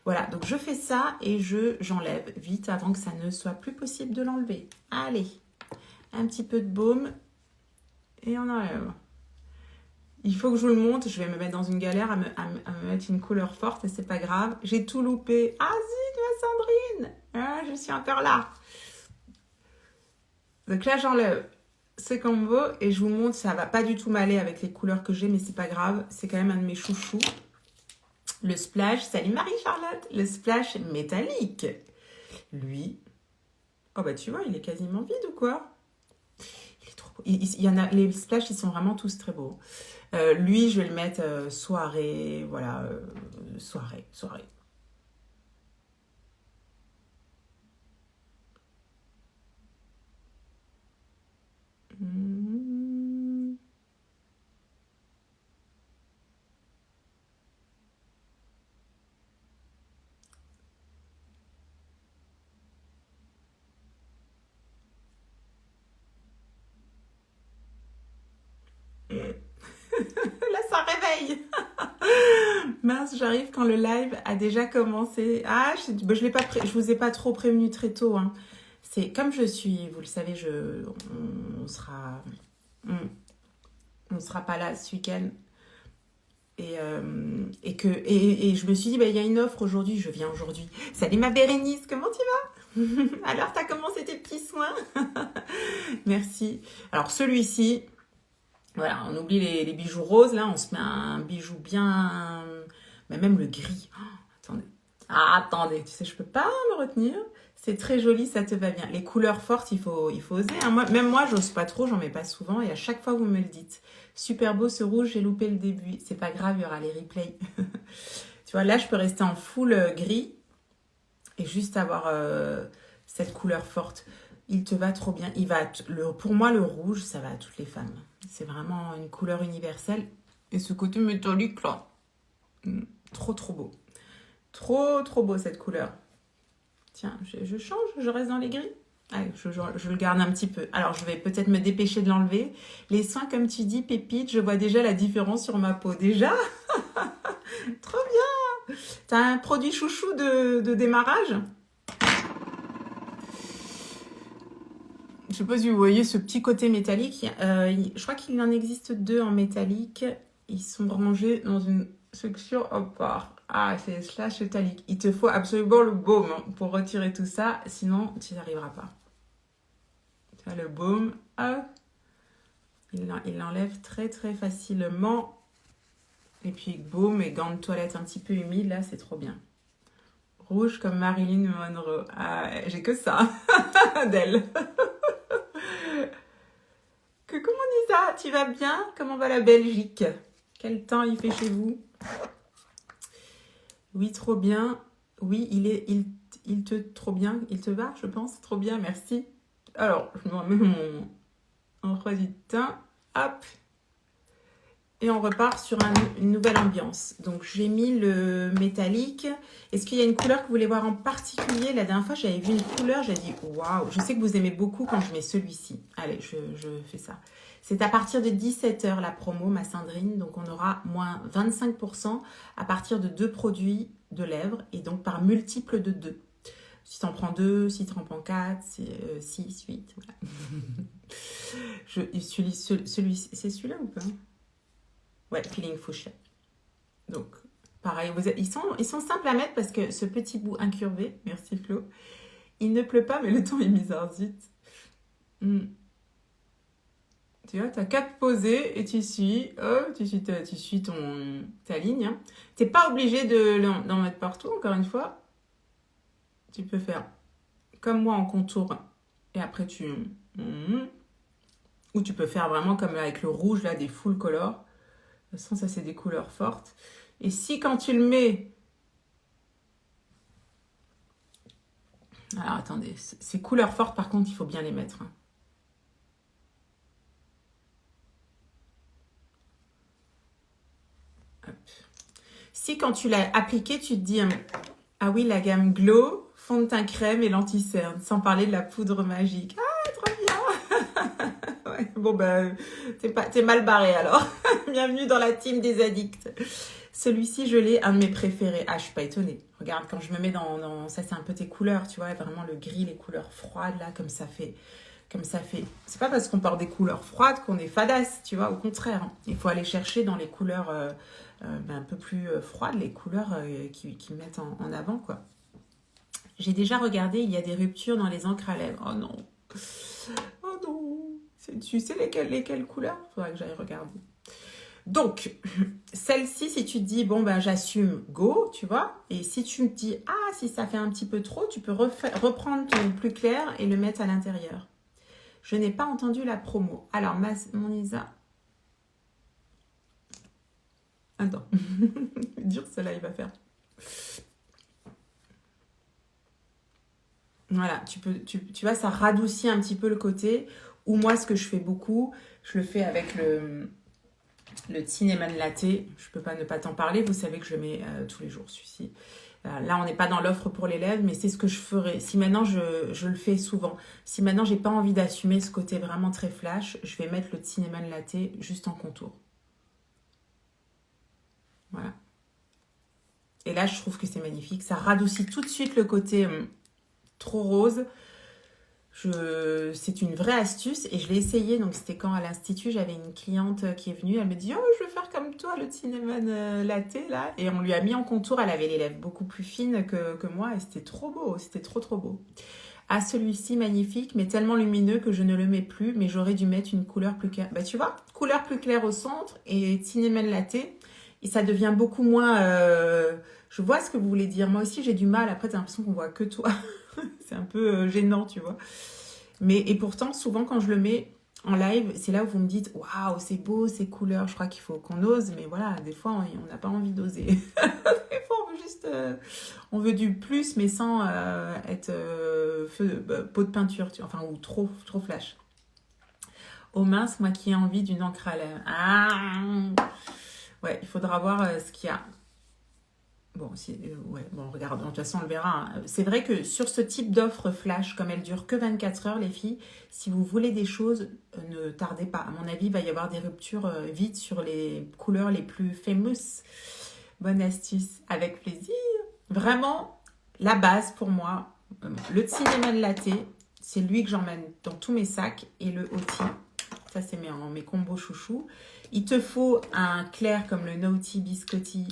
[SPEAKER 1] Voilà, donc je fais ça et j'enlève vite avant que ça ne soit plus possible de l'enlever. Allez, un petit peu de baume et on enlève. Il faut que je vous le montre, je vais me mettre dans une galère à me mettre une couleur forte et c'est pas grave. J'ai tout loupé. Ah zut, ma Sandrine, ah, je suis encore là. Donc là, j'enlève ce combo et je vous montre, ça va pas du tout m'aller avec les couleurs que j'ai, mais c'est pas grave. C'est quand même un de mes chouchous. Le splash, salut Marie-Charlotte, le splash métallique. Lui, oh bah tu vois, il est quasiment vide ou quoi? Il est trop beau. Il y en a, les splashs, ils sont vraiment tous très beaux. Lui, je vais le mettre soirée, voilà, soirée. Mmh. Là, ça réveille. Mince, j'arrive quand le live a déjà commencé. Ah, je vous ai pas trop prévenu très tôt. Hein. C'est comme je suis, vous le savez, on sera, on sera pas là ce week-end. Et je me suis dit, bah, il y a une offre aujourd'hui, je viens aujourd'hui. Salut ma Bérénice, comment tu vas? Alors, t'as commencé tes petits soins? Merci. Alors, celui-ci, voilà, on oublie les bijoux roses, là, on se met un bijou bien... Mais même le gris. Oh, attendez. Ah, attendez, tu sais, je peux pas me retenir. C'est très joli, ça te va bien. Les couleurs fortes, il faut oser. Hein. Même moi, j'ose pas trop, j'en mets pas souvent. Et à chaque fois, vous me le dites. Super beau ce rouge, j'ai loupé le début. C'est pas grave, il y aura les replays. Tu vois, là, je peux rester en full gris et juste avoir cette couleur forte. Il te va trop bien. Pour moi, le rouge, ça va à toutes les femmes. C'est vraiment une couleur universelle. Et ce côté métallique, là, trop, trop beau. Trop, trop beau, cette couleur. Tiens, je change, je reste dans les gris. Allez, je le garde un petit peu. Alors, je vais peut-être me dépêcher de l'enlever. Les soins, comme tu dis, Pépite, je vois déjà la différence sur ma peau. Déjà? Trop bien! T'as un produit chouchou de démarrage? Je sais pas si vous voyez ce petit côté métallique. Je crois qu'il en existe 2 en métallique. Ils sont rangés dans une section à part. Ah, c'est slash métallique. Il te faut absolument le baume pour retirer tout ça. Sinon, tu n'y arriveras pas. Tu as le baume. Hop. Il l'enlève très très facilement. Et puis baume et gants de toilette un petit peu humides. Là, c'est trop bien. Rouge comme Marilyn Monroe. Ah, j'ai que ça d'elle. Coucou mon Isa, tu vas bien? Comment va la Belgique? Quel temps il fait chez vous? Oui, trop bien. Oui, il te trop bien. Il te va, je pense. Trop bien, merci. Alors, je me remets mon produit de teint. Hop. Et on repart sur une nouvelle ambiance. Donc, j'ai mis le métallique. Est-ce qu'il y a une couleur que vous voulez voir en particulier? La dernière fois, j'avais vu une couleur. J'ai dit, waouh, je sais que vous aimez beaucoup quand je mets celui-ci. Allez, je fais ça. C'est à partir de 17h la promo, ma Sandrine. Donc, on aura moins 25% à partir de 2 produits de lèvres. Et donc, par multiple de 2. Si tu en prends 2, si tu en prends 4, 6, 8. Voilà. Celui-ci, c'est celui-là ou pas? Ouais, Feeling Fuchsia. Donc, pareil, ils sont simples à mettre parce que ce petit bout incurvé, merci Flo, il ne pleut pas, mais le temps est bizarre, zut. Tu vois, tu as 4 posés et tu suis, tu suis ta ligne. Hein. Tu n'es pas obligé d'en mettre partout, encore une fois. Tu peux faire comme moi en contour et après ou tu peux faire vraiment comme avec le rouge, là, des full colors. De toute façon, ça, c'est des couleurs fortes. Et si quand tu le mets, Alors, attendez. Ces couleurs fortes, par contre, il faut bien les mettre. Hein. Hop. Si, quand tu l'as appliqué, tu te dis... ah oui, la gamme Glow, fond de teint crème et l'anti-cerne. Sans parler de la poudre magique. Ah, trop bien. Ouais, bon, ben, t'es mal barré, alors. Bienvenue dans la team des addicts. Celui-ci, je l'ai, un de mes préférés. Ah, je suis pas étonnée. Regarde, quand je me mets dans... ça, c'est un peu tes couleurs, tu vois. Vraiment, le gris, les couleurs froides, là, comme ça fait... C'est pas parce qu'on porte des couleurs froides qu'on est fadasse, tu vois. Au contraire, il faut aller chercher dans les couleurs un peu plus froides, les couleurs qui mettent en avant, quoi. J'ai déjà regardé, il y a des ruptures dans les encres à lèvres. Oh non. Oh non. Tu sais lesquelles couleurs? Faudrait que j'aille regarder. Donc, celle-ci, si tu te dis, bon, ben, j'assume, go, tu vois. Et si tu me dis, ah, si ça fait un petit peu trop, tu peux reprendre ton plus clair et le mettre à l'intérieur. Je n'ai pas entendu la promo. Alors, mon Isa. Attends. Dur, celle-là, il va faire. Voilà, tu vois, ça radoucit un petit peu le côté. Ou moi, ce que je fais beaucoup, je le fais avec le cinnamon latte. Je ne peux pas ne pas t'en parler. Vous savez que je le mets tous les jours, celui-ci. Là, on n'est pas dans l'offre pour les lèvres, mais c'est ce que je ferais. Si maintenant, je le fais souvent. Si maintenant, j'ai pas envie d'assumer ce côté vraiment très flash, je vais mettre le cinnamon latte juste en contour. Voilà. Et là, je trouve que c'est magnifique. Ça radoucit tout de suite le côté trop rose. C'est une vraie astuce et je l'ai essayé. Donc, c'était quand à l'Institut, j'avais une cliente qui est venue. Elle me dit, oh, je veux faire comme toi, le cinnamon latte, là. Et on lui a mis en contour. Elle avait les lèvres beaucoup plus fines que moi et c'était trop beau. C'était trop, trop beau. Ah, celui-ci, magnifique, mais tellement lumineux que je ne le mets plus. Mais j'aurais dû mettre une couleur plus claire. Bah, tu vois, couleur plus claire au centre et cinnamon latte. Et ça devient beaucoup moins... Je vois ce que vous voulez dire. Moi aussi, j'ai du mal. Après, t'as l'impression qu'on voit que toi. C'est un peu gênant, tu vois. Et pourtant, souvent, quand je le mets en live, c'est là où vous me dites « Waouh, c'est beau, ces couleurs. » Je crois qu'il faut qu'on ose. Mais voilà, des fois, on n'a pas envie d'oser. Des fois, on veut juste... on veut du plus, mais sans être peau de peinture, tu vois. Enfin, ou trop flash. Oh mince, moi qui ai envie d'une encre à lèvres. Ah ouais, il faudra voir ce qu'il y a. Bon, ouais, bon, regarde, de toute façon, on le verra. Hein. C'est vrai que sur ce type d'offre flash, comme elle dure que 24 heures, les filles, si vous voulez des choses, ne tardez pas. À mon avis, il va y avoir des ruptures vite sur les couleurs les plus famous. Bonne astuce, avec plaisir. Vraiment, la base pour moi, le cinnamon latte, c'est lui que j'emmène dans tous mes sacs et le Oti. Ça, c'est mes combos chouchous. Il te faut un clair comme le Naughty Biscotti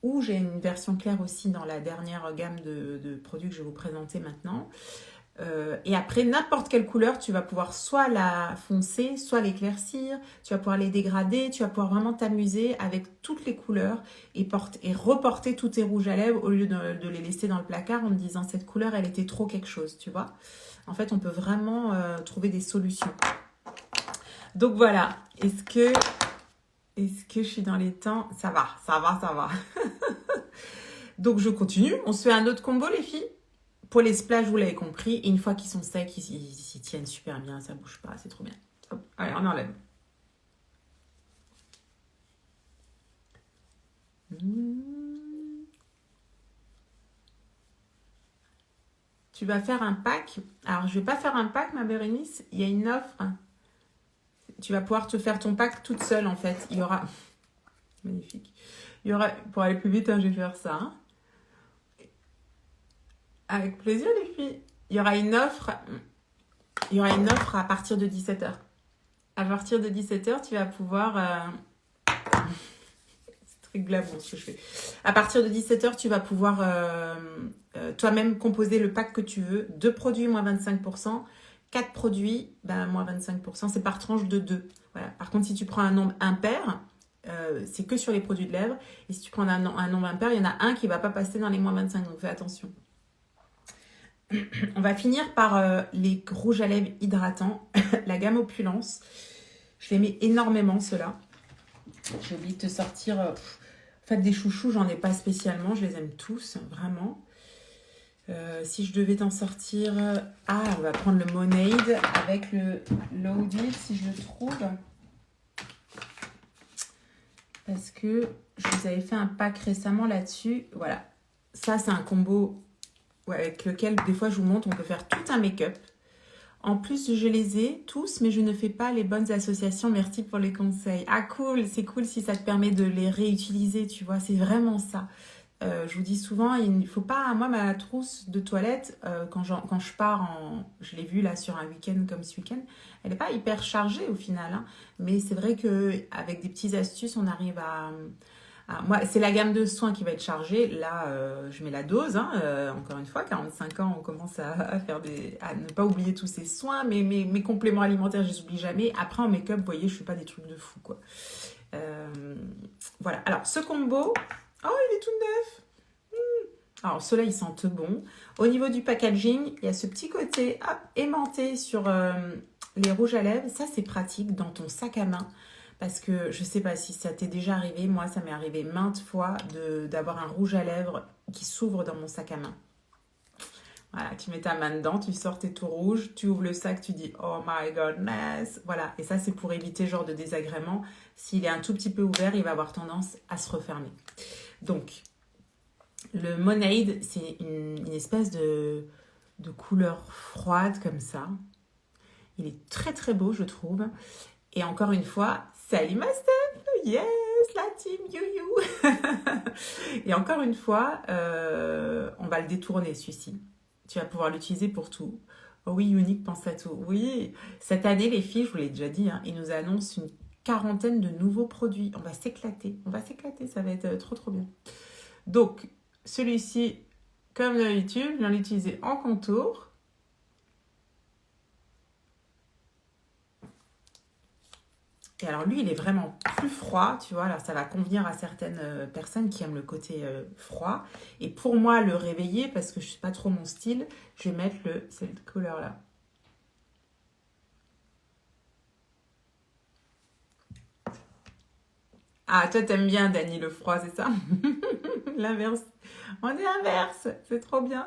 [SPEAKER 1] ou j'ai une version claire aussi dans la dernière gamme de produits que je vais vous présenter maintenant. Et après, n'importe quelle couleur, tu vas pouvoir soit la foncer, soit l'éclaircir. Tu vas pouvoir les dégrader. Tu vas pouvoir vraiment t'amuser avec toutes les couleurs et reporter tous tes rouges à lèvres au lieu de les laisser dans le placard en me disant cette couleur, elle était trop quelque chose, tu vois. En fait, on peut vraiment trouver des solutions. Donc voilà, est-ce que je suis dans les temps? Ça va. Donc je continue. On se fait un autre combo, les filles. Pour les splash, vous l'avez compris. Et une fois qu'ils sont secs, ils s'y tiennent super bien. Ça bouge pas, c'est trop bien. Hop. Allez, on enlève. Tu vas faire un pack. Alors, je vais pas faire un pack, ma Bérénice. Il y a une offre. Tu vas pouvoir te faire ton pack toute seule, en fait. Il y aura... Magnifique. Il y aura... Pour aller plus vite, hein, je vais faire ça. Hein. Avec plaisir, les filles. Il y aura une offre. Il y aura une offre à partir de 17h. À partir de 17h, tu vas pouvoir... C'est très glamour ce que je fais. À partir de 17h, tu vas pouvoir toi-même composer le pack que tu veux. 2 produits, moins 25%. 4 produits, moins 25%. C'est par tranche de 2. Voilà. Par contre, si tu prends un nombre impair, c'est que sur les produits de lèvres. Et si tu prends un nombre impair, il y en a un qui ne va pas passer dans les moins 25. Donc, fais attention. On va finir par les rouges à lèvres hydratants. La gamme Opulence. Je les mets énormément, ceux-là. J'ai oublié de te sortir... En fait, des chouchous, j'en ai pas spécialement. Je les aime tous, vraiment. Si je devais t'en sortir... Ah, on va prendre le Monade avec le Loaded, si je le trouve. Parce que je vous avais fait un pack récemment là-dessus. Voilà. Ça, c'est un combo avec lequel, des fois, je vous montre, on peut faire tout un make-up. En plus, je les ai tous, mais je ne fais pas les bonnes associations. Merci pour les conseils. Ah, cool, c'est cool si ça te permet de les réutiliser, tu vois. C'est vraiment ça. Je vous dis souvent, il ne faut pas... Moi, ma trousse de toilette, quand je pars Je l'ai vue là sur un week-end comme ce week-end, elle n'est pas hyper chargée au final. Hein, mais c'est vrai qu'avec des petites astuces, on arrive à... Moi, c'est la gamme de soins qui va être chargée. Là, je mets la dose. Hein, encore une fois, 45 ans, on commence à ne pas oublier tous ces soins. Mais mes compléments alimentaires, je les oublie jamais. Après, en make-up, vous voyez, je ne fais pas des trucs de fou, quoi. Voilà. Alors, ce combo... Oh, il est tout neuf. Alors, ceux-là, ils sentent bon. Au niveau du packaging, il y a ce petit côté aimanté sur les rouges à lèvres. Ça, c'est pratique dans ton sac à main. Parce que je ne sais pas si ça t'est déjà arrivé. Moi, ça m'est arrivé maintes fois d'avoir un rouge à lèvres qui s'ouvre dans mon sac à main. Voilà, tu mets ta main dedans, tu sors tes tout rouge, tu ouvres le sac, tu dis « Oh my goodness !» Voilà, et ça, c'est pour éviter ce genre de désagrément. S'il est un tout petit peu ouvert, il va avoir tendance à se refermer. Donc, le Monade, c'est une espèce de couleur froide comme ça. Il est très très beau, je trouve. Et encore une fois, salut ma Steph! Yes, la team you. Et encore une fois, on va le détourner celui-ci. Tu vas pouvoir l'utiliser pour tout. Oh oui, Unique pense à tout. Oui, cette année, les filles, je vous l'ai déjà dit, hein, ils nous annoncent une 40aine de nouveaux produits. On va s'éclater. Ça va être trop trop bien. Donc, celui-ci, comme d'habitude, je viens l'utiliser en contour. Et alors lui, il est vraiment plus froid, tu vois. Alors ça va convenir à certaines personnes qui aiment le côté froid. Et pour moi, le réveiller, parce que je ne sais pas trop mon style, je vais mettre cette couleur-là. Ah, toi, t'aimes bien, Dani, le froid, c'est ça? L'inverse. On est inverse, c'est trop bien.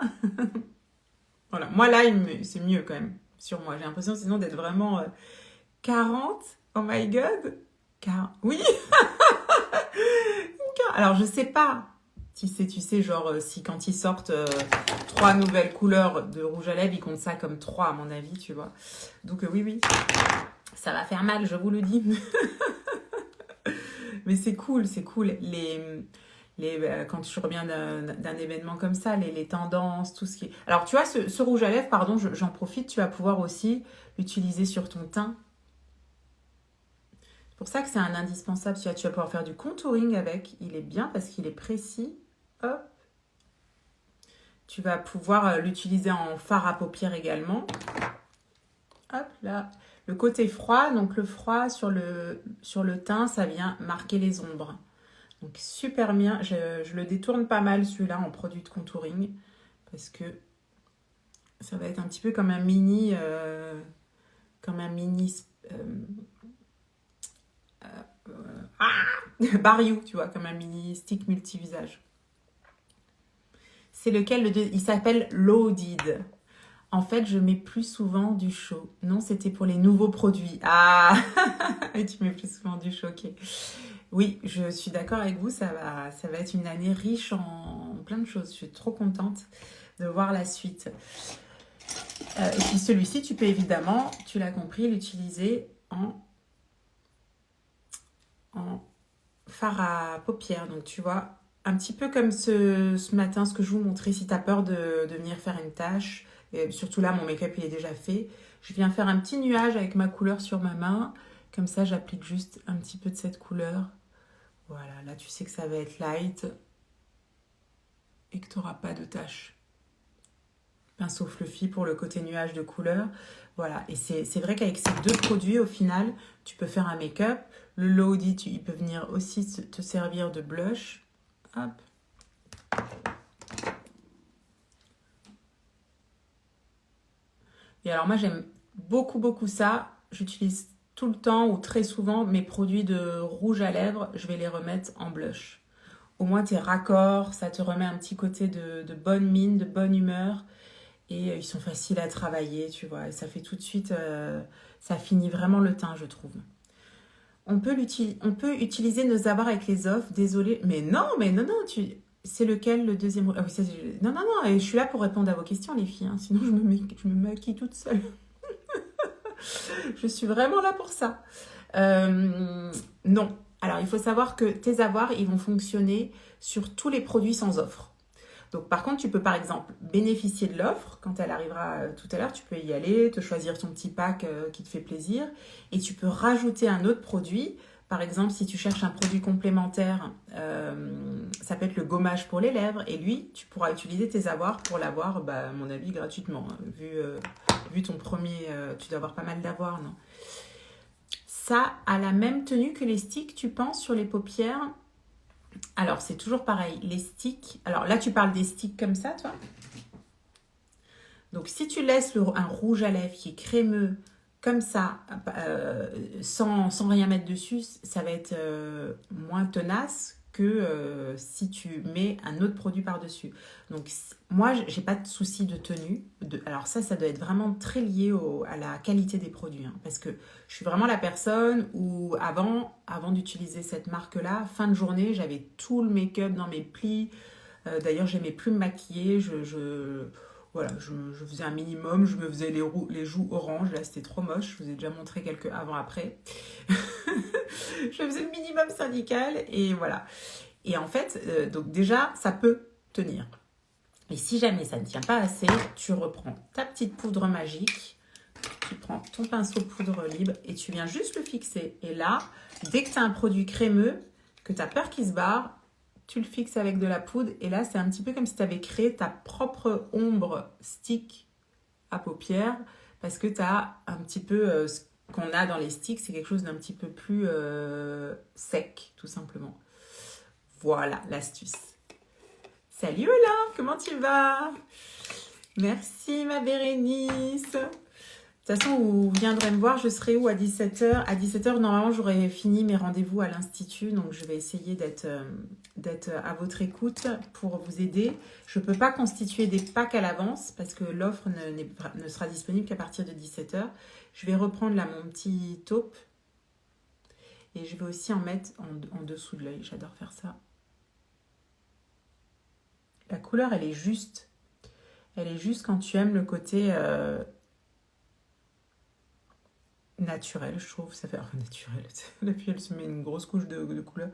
[SPEAKER 1] Voilà, moi là, c'est mieux quand même, sur moi. J'ai l'impression sinon d'être vraiment 40. Oh my god. Oui. Alors, je sais pas si c'est, tu sais, genre, si quand ils sortent 3 nouvelles couleurs de rouge à lèvres, ils comptent ça comme 3, à mon avis, tu vois. Donc, oui, ça va faire mal, je vous le dis. Mais c'est cool, c'est cool. Quand je reviens d'un événement comme ça, les tendances, tout ce qui est... Alors, tu vois, ce rouge à lèvres, pardon, j'en profite, tu vas pouvoir aussi l'utiliser sur ton teint. C'est pour ça que c'est un indispensable. Tu vas pouvoir faire du contouring avec. Il est bien parce qu'il est précis. Hop. Tu vas pouvoir l'utiliser en fard à paupières également. Hop, là. Le côté froid, donc le froid sur le teint, ça vient marquer les ombres. Donc super bien. Je le détourne pas mal celui-là en produit de contouring. Parce que ça va être un petit peu comme un mini... Bariou, tu vois, comme un mini stick multivisage. C'est lequel il s'appelle Loaded. En fait, je mets plus souvent du chaud. Non, c'était pour les nouveaux produits. Ah, et tu mets plus souvent du chaud, ok. Oui, je suis d'accord avec vous, ça va être une année riche en plein de choses. Je suis trop contente de voir la suite. Et puis celui-ci, tu peux évidemment, tu l'as compris, l'utiliser en fard à paupières. Donc tu vois, un petit peu comme ce matin, ce que je vous montrais, si tu as peur de venir faire une tâche, et surtout là, mon make-up il est déjà fait, je viens faire un petit nuage avec ma couleur sur ma main. Comme ça, j'applique juste un petit peu de cette couleur. Voilà, là tu sais que ça va être light et que tu n'auras pas de taches. Pinceau fluffy pour le côté nuage de couleur. Voilà, et c'est vrai qu'avec ces deux produits, au final, tu peux faire un make-up. Le Loaded, il peut venir aussi te servir de blush. Hop. Et alors moi, j'aime beaucoup ça. J'utilise tout le temps ou très souvent mes produits de rouge à lèvres. Je vais les remettre en blush. au moins t'es raccord, ça te remet un petit côté de bonne mine, de bonne humeur. Et ils sont faciles à travailler, tu vois. Et ça fait tout de suite, ça finit vraiment le teint, je trouve. On peut utiliser nos avoirs avec les offres, désolé. Mais non, non, c'est lequel le deuxième? Ah oui, non, non, non, et je suis là pour répondre à vos questions, les filles, hein. Sinon, je me maquille toute seule. Je suis vraiment là pour ça. Non. Alors, il faut savoir que tes avoirs, ils vont fonctionner sur tous les produits sans offre. Donc, par contre, tu peux par exemple bénéficier de l'offre quand elle arrivera tout à l'heure. Tu peux y aller, te choisir ton petit pack qui te fait plaisir et tu peux rajouter un autre produit. Par exemple, si tu cherches un produit complémentaire, ça peut être le gommage pour les lèvres et lui, tu pourras utiliser tes avoirs pour l'avoir, à mon avis, gratuitement. Hein. Vu ton premier, tu dois avoir pas mal d'avoirs, non? Ça a la même tenue que les sticks, tu penses, sur les paupières? Alors, c'est toujours pareil, les sticks. Alors là, tu parles des sticks comme ça, toi. Donc, si tu laisses un rouge à lèvres qui est crémeux, comme ça, sans rien mettre dessus, ça va être moins tenace que si tu mets un autre produit par-dessus. Donc, moi, j'ai pas de souci de tenue. Alors ça doit être vraiment très lié à la qualité des produits. Hein, parce que je suis vraiment la personne où avant d'utiliser cette marque-là, fin de journée, j'avais tout le make-up dans mes plis. D'ailleurs, j'aimais plus me maquiller. Voilà, je faisais un minimum. Je me faisais les joues orange. Là, c'était trop moche. Je vous ai déjà montré quelques avant-après. Je faisais le minimum syndical et voilà. Et en fait, donc déjà, ça peut tenir. Et si jamais ça ne tient pas assez, tu reprends ta petite poudre magique, tu prends ton pinceau poudre libre et tu viens juste le fixer. Et là, dès que tu as un produit crémeux, que tu as peur qu'il se barre, tu le fixes avec de la poudre. Et là, c'est un petit peu comme si tu avais créé ta propre ombre stick à paupières parce que tu as un petit peu ce qu'on a dans les sticks, c'est quelque chose d'un petit peu plus sec, tout simplement. Voilà l'astuce. Salut Ola, comment tu vas? Merci ma Bérénice. De toute façon, vous viendrez me voir, je serai où à 17h? À 17h, normalement, j'aurai fini mes rendez-vous à l'Institut, donc je vais essayer d'être à votre écoute pour vous aider. Je ne peux pas constituer des packs à l'avance parce que l'offre ne sera disponible qu'à partir de 17h. Je vais reprendre là mon petit taupe et je vais aussi en mettre en dessous de l'œil. J'adore faire ça. La couleur, elle est juste. Elle est juste quand tu aimes le côté naturel, je trouve. Ça fait naturel. La fille, elle se met une grosse couche de couleur.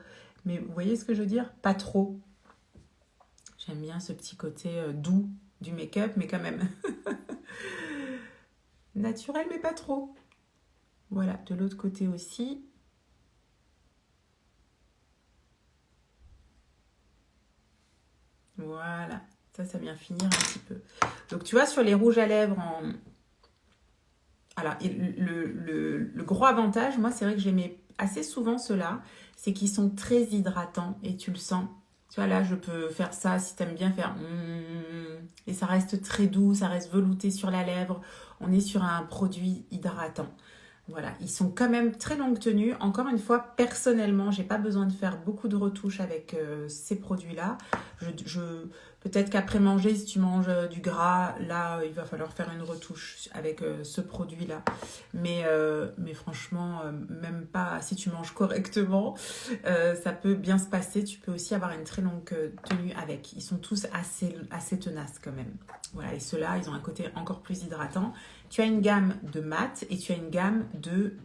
[SPEAKER 1] Mais vous voyez ce que je veux dire? Pas trop. J'aime bien ce petit côté doux du make-up, mais quand même. Naturel, mais pas trop. Voilà, de l'autre côté aussi. Voilà, ça vient finir un petit peu. Donc, tu vois, sur les rouges à lèvres Alors, le gros avantage, moi, c'est vrai que j'aimais assez souvent ceux-là, c'est qu'ils sont très hydratants et tu le sens. Tu vois, là, je peux faire ça si tu aimes bien faire et ça reste très doux, ça reste velouté sur la lèvre. On est sur un produit hydratant. Voilà, ils sont quand même très longue tenue. Encore une fois, personnellement, j'ai pas besoin de faire beaucoup de retouches avec ces produits-là. Peut-être qu'après manger, si tu manges du gras, là, il va falloir faire une retouche avec ce produit-là. Mais franchement, même pas si tu manges correctement, ça peut bien se passer. Tu peux aussi avoir une très longue tenue avec. Ils sont tous assez tenaces quand même. Voilà, et ceux-là, ils ont un côté encore plus hydratant. Tu as une gamme de mat et tu as une gamme de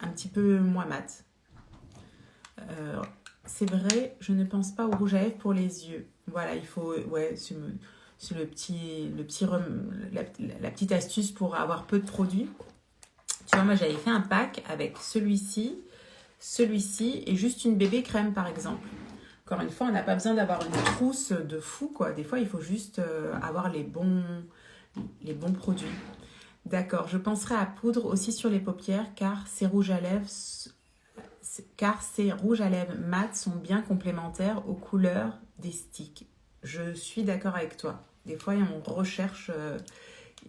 [SPEAKER 1] un petit peu moins mat. C'est vrai, je ne pense pas au rouge à lèvres pour les yeux. Voilà, il faut... Ouais, c'est la petite astuce pour avoir peu de produits. Tu vois, moi, j'avais fait un pack avec celui-ci et juste une bébé crème, par exemple. Encore une fois, on n'a pas besoin d'avoir une trousse de fou, quoi. Des fois, il faut juste avoir les bons produits. D'accord, je penserai à poudre aussi sur les paupières car ces rouges à lèvres mat sont bien complémentaires aux couleurs des sticks. Je suis d'accord avec toi. Des fois, on recherche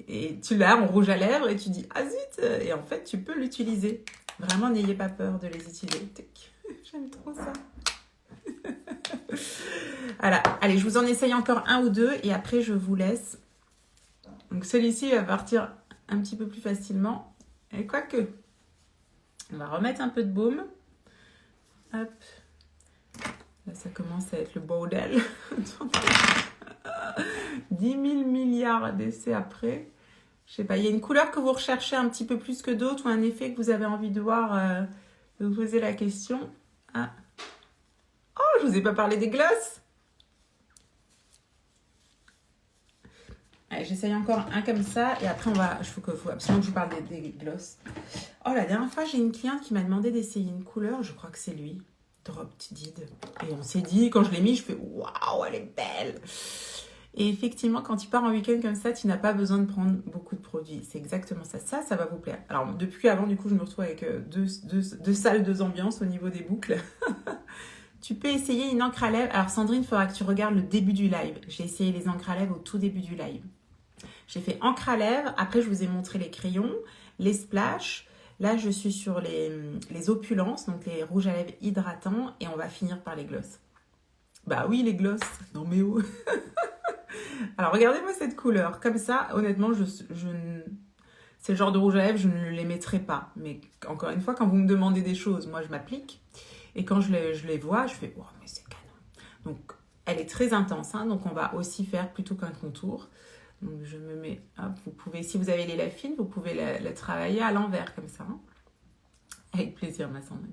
[SPEAKER 1] et tu l'as en rouge à lèvres et tu dis ah zut, et en fait, tu peux l'utiliser. Vraiment, n'ayez pas peur de les utiliser. J'aime trop ça. Voilà, allez, je vous en essaye encore un ou deux et après je vous laisse. Donc celui-ci va partir un petit peu plus facilement. Et quoique, on va remettre un peu de baume. Hop. Là, ça commence à être le bordel. 10 000 milliards d'essais après. Je sais pas, il y a une couleur que vous recherchez un petit peu plus que d'autres ou un effet que vous avez envie de voir, de vous poser la question. Ah. Oh, je vous ai pas parlé des glosses. Allez, j'essaye encore un comme ça et après faut absolument que je vous parle des glosses. Oh, la dernière fois, j'ai une cliente qui m'a demandé d'essayer une couleur, je crois que c'est lui. Drop Did. Et on s'est dit, quand je l'ai mis, je fais waouh, elle est belle. Et effectivement, quand tu pars en week-end comme ça, tu n'as pas besoin de prendre beaucoup de produits. C'est exactement ça. Ça va vous plaire. Alors, depuis avant, du coup, je me retrouve avec deux salles, deux ambiances au niveau des boucles. Tu peux essayer une encre à lèvres. Alors, Sandrine, il faudra que tu regardes le début du live. J'ai essayé les encres à lèvres au tout début du live. J'ai fait encre à lèvres. Après, je vous ai montré les crayons, les splashs. Là, je suis sur les opulences, donc les rouges à lèvres hydratants. Et on va finir par les glosses. Bah oui, les glosses. Non mais oh. Alors, regardez-moi cette couleur. Comme ça, honnêtement, c'est le genre de rouge à lèvres, je ne les mettrai pas. Mais encore une fois, quand vous me demandez des choses, moi, je m'applique. Et quand je les vois, je fais « Oh, mais c'est canon !» Donc, elle est très intense. Hein, donc, on va aussi faire plutôt qu'un contour. Donc, je me mets... Hop, vous pouvez, si vous avez les lèvres fines, vous pouvez la travailler à l'envers, comme ça. Hein. Avec plaisir, ma Sandrine.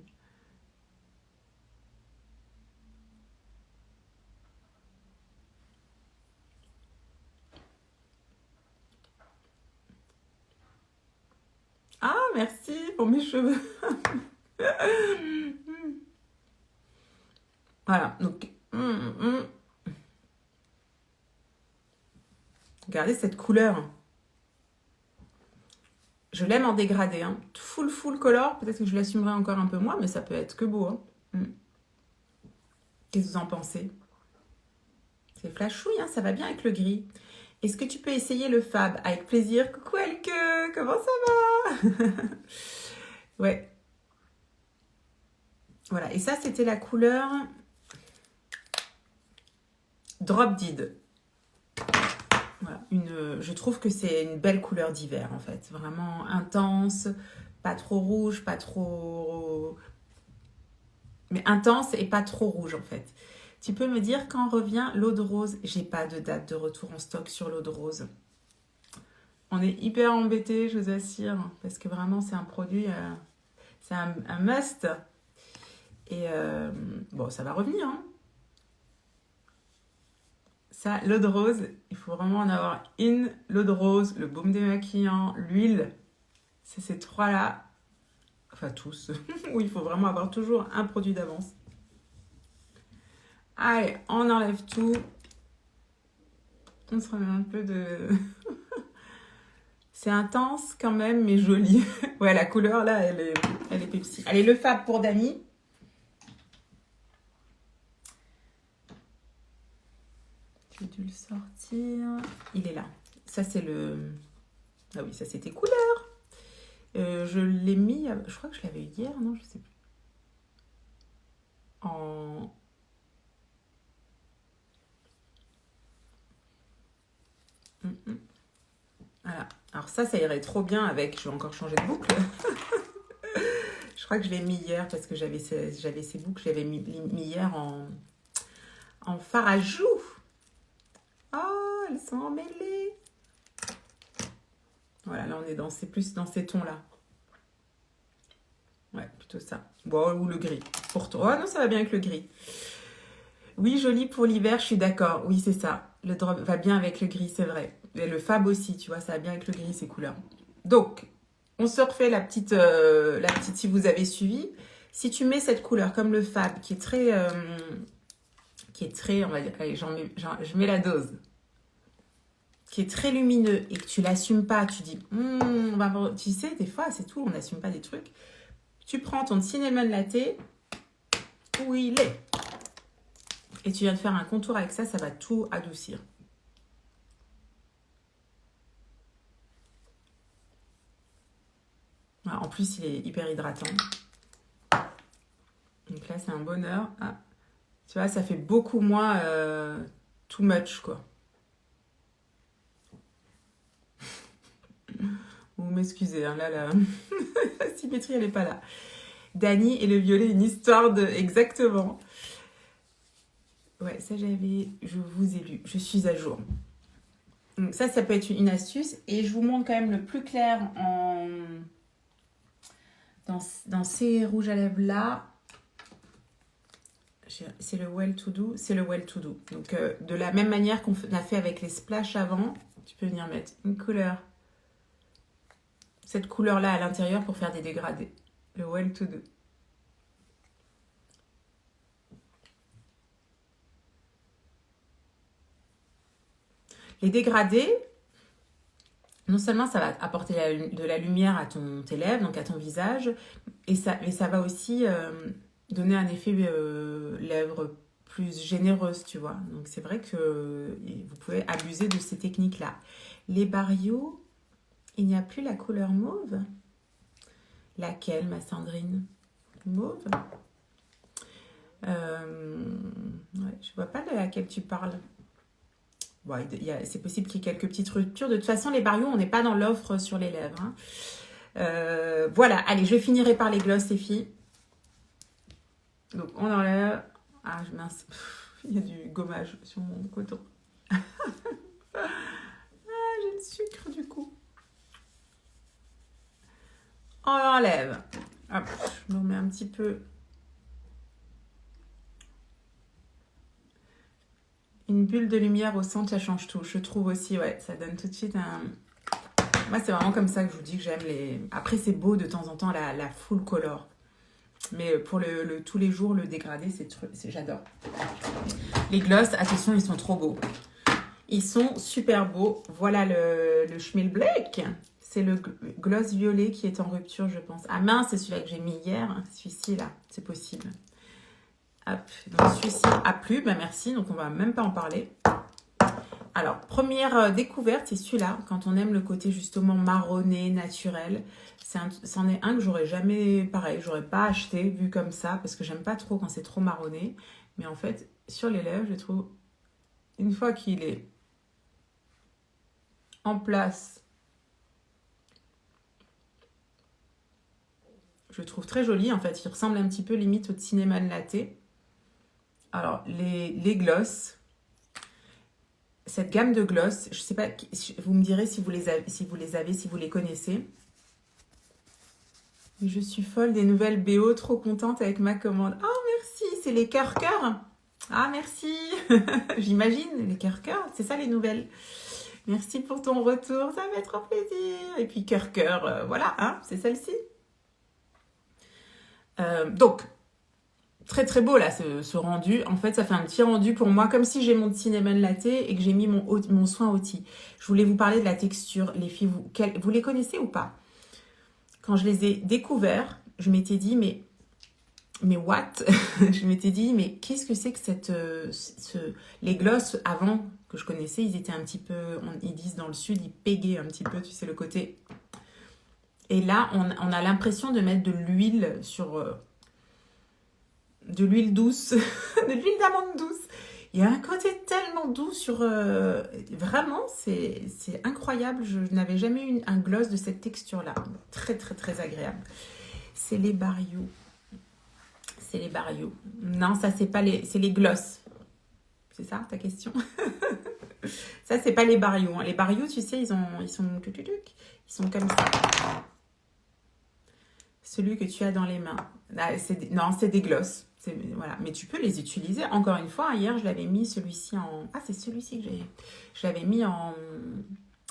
[SPEAKER 1] Ah, merci pour mes cheveux. Voilà, donc... Regardez cette couleur. Je l'aime en dégradé. Hein. Full color. Peut-être que je l'assumerai encore un peu moins, mais ça peut être que beau. Hein. Qu'est-ce que vous en pensez? C'est flashouille, hein, ça va bien avec le gris. Est-ce que tu peux essayer le fab? Avec plaisir. Coucou Elke, comment ça va? Ouais. Voilà, et ça, c'était la couleur Drop Did. Voilà, je trouve que c'est une belle couleur d'hiver, en fait. Vraiment intense, pas trop rouge, pas trop... Mais intense et pas trop rouge, en fait. Tu peux me dire quand revient l'eau de rose? J'ai pas de date de retour en stock sur l'eau de rose. On est hyper embêtés, je vous assure, parce que vraiment, c'est un produit, c'est un must. Et bon, ça va revenir. Hein. Ça, l'eau de rose, il faut vraiment en avoir une. L'eau de rose, le baume démaquillant, l'huile. C'est ces trois-là, enfin tous, où il faut vraiment avoir toujours un produit d'avance. Allez, on enlève tout. On se remet un peu de... C'est intense quand même, mais joli. Ouais, la couleur là, elle est Pepsi. Allez, le fab pour Dani. J'ai dû le sortir. Il est là. Ça, c'est le... Ah oui, ça, c'était couleur. Je l'ai mis... Je crois que je l'avais eu hier, non? Je sais plus. En... Voilà. Alors ça irait trop bien avec... Je vais encore changer de boucle. Je crois que je l'ai mis hier parce que j'avais ces boucles. Je l'avais mis hier en fard à joues. Oh, elles sont emmêlées. Voilà, là on est plus dans ces tons-là. Ouais, plutôt ça. Bon, ou le gris. Pour toi. Oh non, ça va bien avec le gris. Oui, joli pour l'hiver, je suis d'accord. Oui, c'est ça. Le drop va bien avec le gris, c'est vrai. Et le fab aussi, tu vois, ça va bien avec le gris, ces couleurs. Donc, on se refait la petite si vous avez suivi. Si tu mets cette couleur comme le fab, qui est très, on va dire, allez, je mets la dose, qui est très lumineux et que tu l'assumes pas, tu dis, tu sais, des fois, c'est tout, on n'assume pas des trucs. Tu prends ton cinnamon latte, où il est, et tu viens de faire un contour avec ça, ça va tout adoucir. Voilà, en plus, il est hyper hydratant. Donc là, c'est un bonheur. Ah, Tu vois, ça fait beaucoup moins too much, quoi. Vous m'excusez, hein, là, la symétrie, elle n'est pas là. Dany et le violet, une histoire de... Exactement. Ouais, ça j'avais... Je vous ai lu. Je suis à jour. Donc ça peut être une astuce. Et je vous montre quand même le plus clair dans ces rouges à lèvres là. C'est le well to do. C'est le well to do. Donc de la même manière qu'on a fait avec les splash avant, tu peux venir mettre une couleur. Cette couleur là à l'intérieur pour faire des dégradés. Le well to do. Les dégradés, non seulement ça va apporter de la lumière à tes lèvres, donc à ton visage, mais ça va aussi donner un effet lèvres plus généreuse, tu vois. Donc c'est vrai que vous pouvez abuser de ces techniques-là. Les barrios, il n'y a plus la couleur mauve. Laquelle, ma Sandrine? Mauve ouais, je vois pas de laquelle tu parles. Bon, c'est possible qu'il y ait quelques petites ruptures. De toute façon, les barrios, on n'est pas dans l'offre sur les lèvres. Hein. Voilà, allez, je finirai par les gloss, les filles. Donc, on enlève... Ah, mince, il y a du gommage sur mon coton. Ah, j'ai le sucre, du coup. On enlève. Hop, je me remets un petit peu... Une bulle de lumière au centre, ça change tout. Je trouve aussi, ouais, ça donne tout de suite un... Moi, c'est vraiment comme ça que je vous dis que j'aime les... Après, c'est beau de temps en temps, la full color. Mais pour tous les jours, le dégradé, j'adore. Les gloss, attention, ils sont trop beaux. Ils sont super beaux. Voilà le Schmilblick. C'est le gloss violet qui est en rupture, je pense. Ah mince, c'est celui-là que j'ai mis hier. Celui-ci, là, c'est possible. Hop, donc celui-ci a plu, bah merci, donc on va même pas en parler. Alors, première découverte, c'est celui-là, quand on aime le côté justement marronné, naturel. C'en est un que j'aurais jamais, pareil, j'aurais pas acheté vu comme ça, parce que j'aime pas trop quand c'est trop marronné. Mais en fait, sur les lèvres, je trouve, une fois qu'il est en place, je le trouve très joli. En fait, il ressemble un petit peu limite au cinnamon latte. Alors, les gloss, cette gamme de gloss, je sais pas, vous me direz si vous les avez, si vous les connaissez. Je suis folle des nouvelles BO, trop contente avec ma commande. Oh, merci, c'est les cœurs-cœurs. Ah, merci. J'imagine, les cœurs-cœurs, c'est ça les nouvelles. Merci pour ton retour, ça me fait trop plaisir. Et puis cœur-cœur, voilà, hein, c'est celle-ci. Donc, très très beau là ce rendu. En fait, ça fait un petit rendu pour moi, comme si j'ai mon cinnamon latte et que j'ai mis mon soin outil. Je voulais vous parler de la texture. Les filles, vous les connaissez ou pas? Quand je les ai découverts, je m'étais dit, mais what? Je m'étais dit, mais qu'est-ce que c'est que les gloss avant que je connaissais, ils étaient un petit peu, ils disent dans le sud, ils péguaient un petit peu, tu sais, le côté. Et là, on a l'impression de mettre de l'huile sur... de l'huile douce, de l'huile d'amande douce. Il y a un côté tellement doux sur... vraiment, c'est incroyable. Je n'avais jamais eu un gloss de cette texture-là. Très, très, très agréable. C'est les barrios. C'est les barrios. Non, ça, c'est pas les... C'est les gloss. C'est ça, ta question? Ça, c'est pas les barrios. Hein. Les barrios, tu sais, ils sont comme ça. Celui que tu as dans les mains. Non, c'est des gloss. Voilà. Mais tu peux les utiliser. Encore une fois, hier, je l'avais mis celui-ci en... Ah, c'est celui-ci que je l'avais mis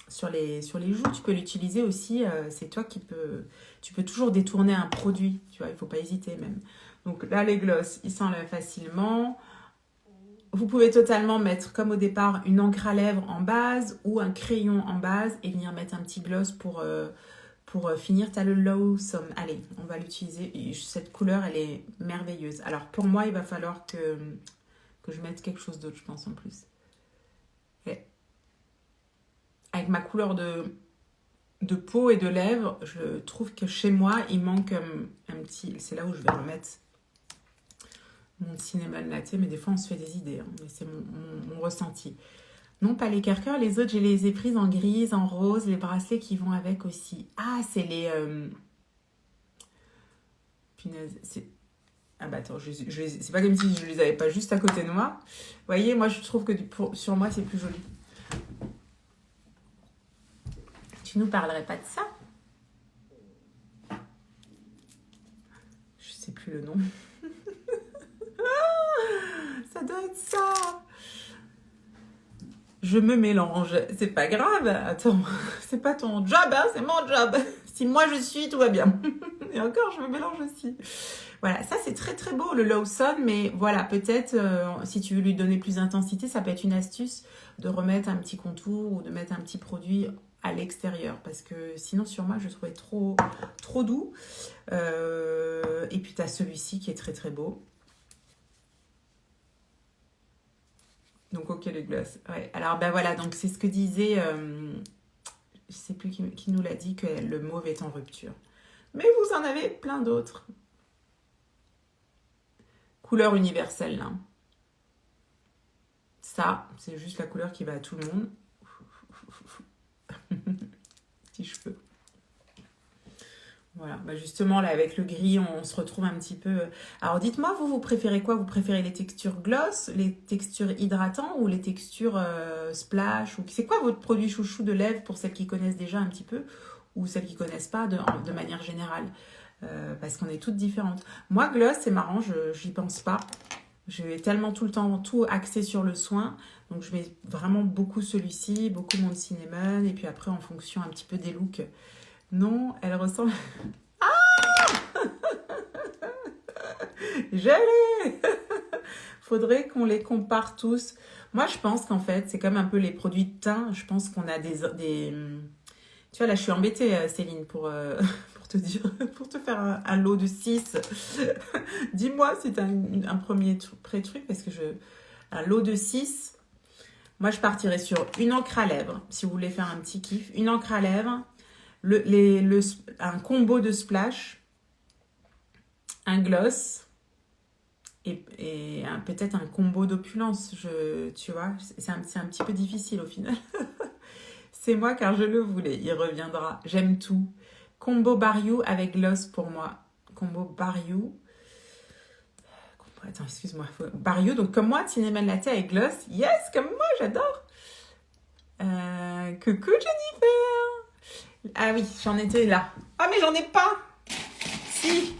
[SPEAKER 1] sur les joues. Tu peux l'utiliser aussi. C'est toi qui peux... Tu peux toujours détourner un produit. Tu vois, il ne faut pas hésiter même. Donc là, les gloss, ils s'enlèvent facilement. Vous pouvez totalement mettre, comme au départ, une encre à lèvres en base ou un crayon en base et venir mettre un petit gloss pour finir. Tu as le Lawsome. Allez, on va l'utiliser. Cette couleur, elle est merveilleuse. Alors, pour moi, il va falloir que je mette quelque chose d'autre, je pense, en plus. Et avec ma couleur de peau et de lèvres, je trouve que chez moi, il manque un petit... C'est là où je vais remettre mon cinnamon latte, mais des fois on se fait des idées, hein, mais c'est mon ressenti. Non, pas les cœur, les autres, je les ai prises en grise, en rose, les bracelets qui vont avec aussi. Ah, c'est les... Punaise, c'est... Ah bah attends, c'est pas comme si je les avais pas juste à côté de moi. Vous voyez, moi je trouve que sur moi c'est plus joli. Tu nous parlerais pas de ça? Je sais plus le nom. Ça doit être ça. Je me mélange. C'est pas grave. Attends, c'est pas ton job, hein, c'est mon job. Si moi je suis, tout va bien. Et encore, je me mélange aussi. Voilà, ça c'est très très beau le Lawson, mais voilà, peut-être si tu veux lui donner plus d'intensité, ça peut être une astuce de remettre un petit contour ou de mettre un petit produit à l'extérieur, parce que sinon sur moi je le trouvais trop doux. Et puis tu as celui-ci qui est très très beau. Donc ok les glaces. Ouais. Alors ben voilà, donc c'est ce que disait, je sais plus qui nous l'a dit, que le mauve est en rupture. Mais vous en avez plein d'autres. Couleur universelle là. Ça, c'est juste la couleur qui va à tout le monde. Petits cheveux. Voilà, bah justement là avec le gris on se retrouve un petit peu. Alors dites-moi, vous préférez quoi? Vous préférez les textures gloss, les textures hydratants ou les textures splash, ou c'est quoi votre produit chouchou de lèvres pour celles qui connaissent déjà un petit peu ou celles qui connaissent pas de manière générale? Parce qu'on est toutes différentes. Moi gloss c'est marrant, je n'y pense pas. Je vais tellement tout le temps tout axé sur le soin, donc je mets vraiment beaucoup celui-ci, beaucoup mon cinnamon, et puis après en fonction un petit peu des looks. Non, elle ressemble... Je l'ai. Faudrait qu'on les compare tous. Moi, je pense qu'en fait, c'est comme un peu les produits de teint. Je pense qu'on a des... Tu vois, là, je suis embêtée, Céline, pour te dire, pour te faire un lot de 6. Dis-moi si tu as un premier pré-truc, parce que un lot de 6, moi, je partirais sur une encre à lèvres, si vous voulez faire un petit kiff. Une encre à lèvres, un combo de splash, un gloss et peut-être un combo d'opulence. Tu vois, c'est un petit peu difficile au final. C'est moi car je le voulais, il reviendra. J'aime tout. Combo Bariou avec gloss pour moi. Combo Bariou. Attends, excuse-moi. Bariou, donc comme moi, cinnamon latte avec gloss. Yes, comme moi, j'adore. Coucou Jennifer. Ah oui, j'en étais là. Ah mais j'en ai pas. Si,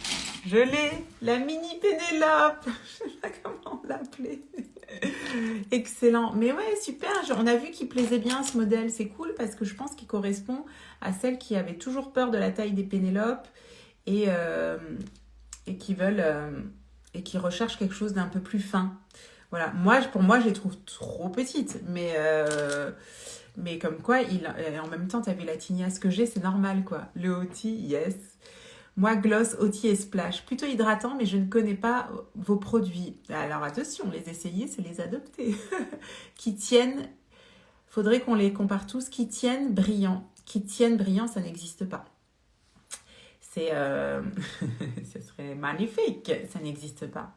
[SPEAKER 1] je l'ai. La mini Pénélope. Je sais pas comment l'appeler. Excellent. Mais ouais, super. On a vu qu'il plaisait bien ce modèle. C'est cool parce que je pense qu'il correspond à celles qui avaient toujours peur de la taille des Pénélopes et qui veulent et qui recherchent quelque chose d'un peu plus fin. Voilà. Pour moi, je les trouve trop petites. Mais comme quoi, en même temps, tu as vu la tignasse que j'ai, c'est normal quoi. Le Oti, yes. Moi, gloss, Oti et splash. Plutôt hydratant, mais je ne connais pas vos produits. Alors attention, les essayer, c'est les adopter. Qui tiennent, faudrait qu'on les compare tous, qui tiennent brillant. Qui tiennent brillant, ça n'existe pas. Ce serait magnifique, ça n'existe pas.